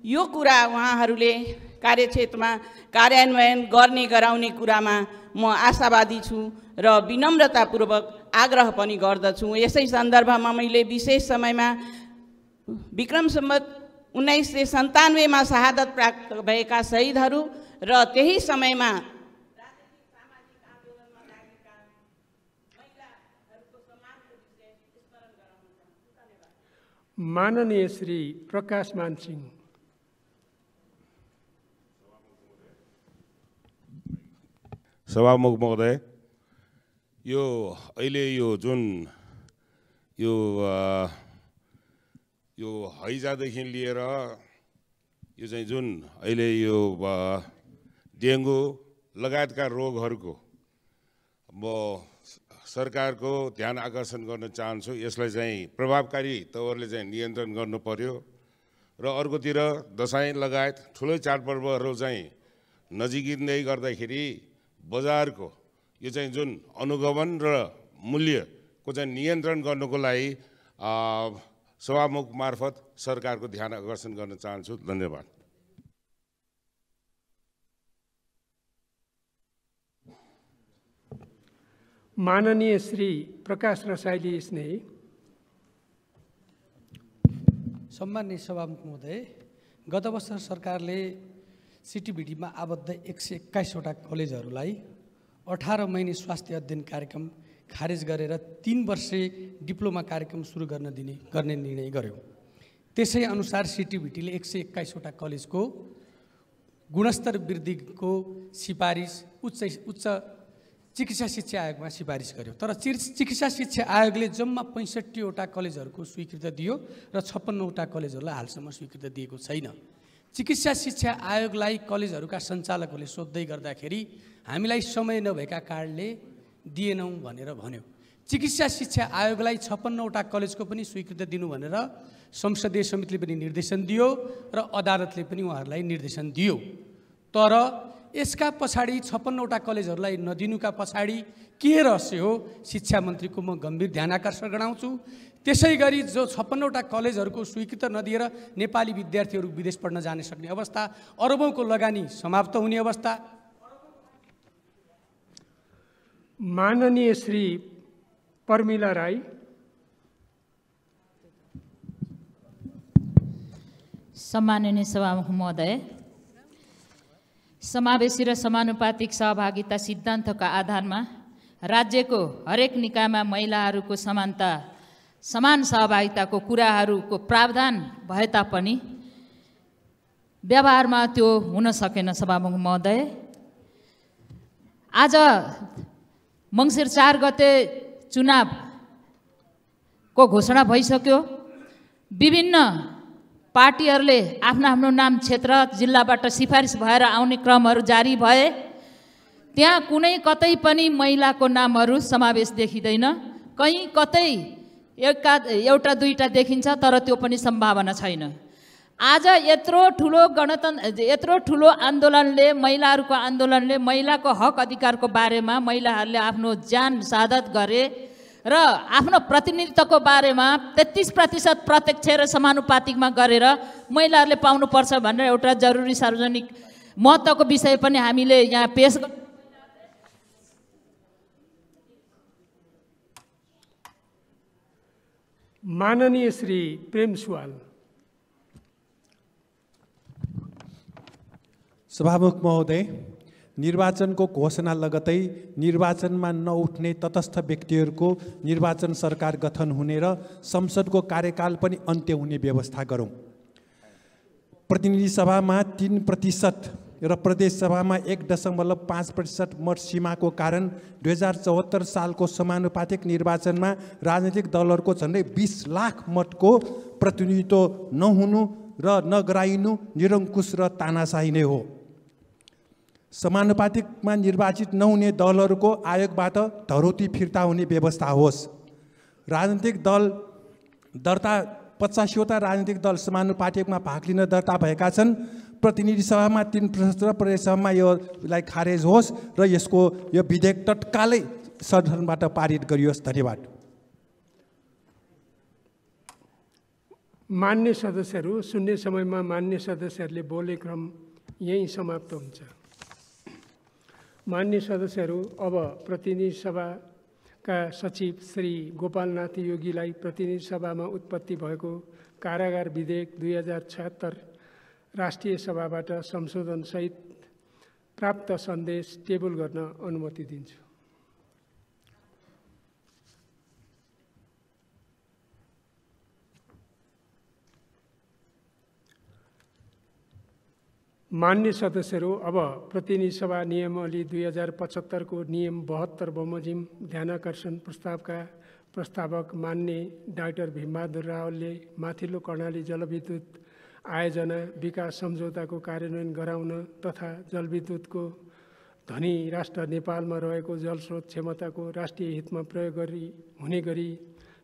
S15: यो कुरा उहाँहरूले कार्यक्षेत्रमा कार्यान्वयन गर्ने गराउने कुरामा म आशावादी छु र विनम्रतापूर्वक आग्रह पनि गर्दछु। यसै सन्दर्भमा मैले विशेष समयमा विक्रम सम्वत 1997 मा शहादत प्राप्त भएका शहीदहरू र त्यही समयमा
S1: माननीय श्री प्रकाश मानसिंह।
S12: सभामुख महोदय, यो अहिले यो जुन यो हैजादेखि लिएर यो चाहिँ जुन अहिले यो डेङ्गु लगायतका रोगहरूको म सरकारको ध्यान आकर्षण गर्न चाहन्छु। यसलाई चाहिँ प्रभावकारी तवरले चाहिँ नियन्त्रण गर्नु पर्यो र अर्कोतिर दसैँ लगायत ठुलै चाडपर्वहरू चाहिँ नजिकिँदै गर्दाखेरि बजारको यो चाहिँ जुन अनुगमन र मूल्यको चाहिँ नियन्त्रण गर्नुको लागि सभामुख मार्फत सरकारको ध्यान आकर्षण गर्न चाहन्छु। धन्यवाद।
S1: माननीय श्री प्रकाश रसाइली स्नेही।
S16: सम्माननीय सभामुख महोदय, गत वर्ष सरकारले सिटिभिटीमा आबद्ध 121वटा कलेजहरूलाई 18 महिने स्वास्थ्य अध्ययन कार्यक्रम खारेज गरेर 3 वर्षे डिप्लोमा कार्यक्रम सुरु गर्ने निर्णय गर्यो। त्यसै अनुसार सिटिभिटीले 121वटा कलेजको गुणस्तर वृद्धिको सिफारिस उच्च चिकित्सा शिक्षा आयोगमा सिफारिस गर्यो। तर चिकित्सा शिक्षा आयोगले जम्मा 65वटा कलेजहरूको स्वीकृति दियो र 56वटा कलेजहरूलाई हालसम्म स्वीकृति दिएको छैन। चिकित्सा शिक्षा आयोगलाई कलेजहरूका सञ्चालकहरूले सोध्दै गर्दाखेरि हामीलाई समय नभएका कारणले दिएनौँ भनेर भन्यो। चिकित्सा शिक्षा आयोगलाई 56वटा कलेजको पनि स्वीकृति दिनु भनेर संसदीय समितिले पनि निर्देशन दियो र अदालतले पनि उहाँहरूलाई निर्देशन दियो। तर यसका पछाडि 56वटा कलेजहरूलाई नदिनुका पछाडि के रहस्य हो, शिक्षा मन्त्रीको म गम्भीर ध्यान आकर्षण गराउँछु। त्यसै गरी जो 56वटा कलेजहरूको स्वीकृति नदिएर नेपाली विद्यार्थीहरू विदेश पढ्न जान सक्ने अवस्था, अरबौँको लगानी समाप्त हुने अवस्था।
S1: माननीय श्री पर्मिला राई,
S17: सम्माननीय सभामुख महोदय, समावेशी र समानुपातिक सहभागिता सिद्धान्तका आधारमा राज्यको हरेक निकायमा महिलाहरूको समानता समान सहभागिताको कुराहरूको प्रावधान भए तापनि व्यवहारमा त्यो हुन सकेन। सभामुख महोदय, आज मङ्सिर 4 गते चुनावको घोषणा भइसक्यो। विभिन्न पार्टीहरूले आफ्नो आफ्नो नाम क्षेत्र जिल्लाबाट सिफारिस भएर आउने क्रमहरू जारी भए। त्यहाँ कुनै कतै पनि महिलाको नामहरू समावेश देखिँदैन। कहीँ कतै एउटा दुईटा देखिन्छ, तर त्यो पनि सम्भावना छैन। आज यत्रो ठुलो आन्दोलनले, महिलाहरूको आन्दोलनले महिलाको हक अधिकारको बारेमा महिलाहरूले आफ्नो ज्यान शहादत गरे र आफ्नो प्रतिनिधित्वको बारेमा 33% प्रत्यक्ष र समानुपातिकमा गरेर महिलाहरूले पाउनुपर्छ भनेर एउटा जरुरी सार्वजनिक महत्त्वको विषय पनि हामीले यहाँ पेश गर्छौँ।
S1: माननीय श्री प्रेम सुवाल।
S18: सभामुख महोदय, निर्वाचनको घोषणा लगतै निर्वाचनमा नउठ्ने तटस्थ व्यक्तिहरूको निर्वाचन सरकार गठन हुने र संसदको कार्यकाल पनि अन्त्य हुने व्यवस्था गरौँ। प्रतिनिधि सभामा 3% र प्रदेश सभामा 1.5% मत सीमाको कारण 2074 सालको समानुपातिक निर्वाचनमा राजनीतिक दलहरूको झन्डै 20 लाख मतको प्रतिनिधित्व नहुनु र नगराइनु निरङ्कुश र तानाशाही नै हो। समानुपातिकमा निर्वाचित नहुने दलहरूको आयोगबाट धरोती फिर्ता हुने व्यवस्था होस्। राजनीतिक दल दर्ता 85वटा राजनीतिक दल समानुपातिकमा भाग लिन दर्ता भएका छन्। प्रतिनिधि सभामा 3% र प्रदेश सभामा योलाई खारेज होस् र यो विधेयक तत्कालै सदनबाट पारित गरियोस्। धन्यवाद।
S1: मान्य सदस्यहरू, शून्य समयमा मान्य सदस्यहरूले बोले क्रम यही समाप्त हुन्छ। मान्य सदस्यहरू, अब प्रतिनिधि सभाका सचिव श्री गोपालनाथ योगीलाई प्रतिनिधि सभामा उत्पत्ति भएको कारागार विधेयक 2076 राष्ट्रिय सभाबाट संशोधनसहित प्राप्त सन्देश टेबल गर्न अनुमति दिन्छु। मान्य सदस्यहरू, अब प्रतिनिधि सभा नियमावली 2075 को नियम 72 बमोजिम ध्यानाकर्षण प्रस्तावका प्रस्तावक मान्य डाक्टर भीमबहादुर रावलले माथिल्लो कर्णाली जलविद्युत आयोजना विकास सम्झौताको कार्यान्वयन गराउन तथा जलविद्युतको धनी राष्ट्र नेपालमा रहेको जलस्रोत क्षमताको राष्ट्रिय हितमा प्रयोग हुने गरी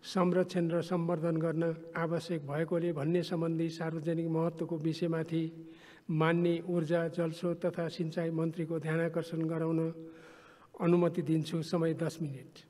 S1: संरक्षण र सम्वर्धन गर्न आवश्यक भएकोले भन्ने सम्बन्धी सार्वजनिक महत्त्वको विषयमाथि मान्य ऊर्जा जलस्रोत तथा सिंचाई मन्त्रीको ध्यानाकर्षण गराउन अनुमति दिन्छु। समय 10 मिनेट।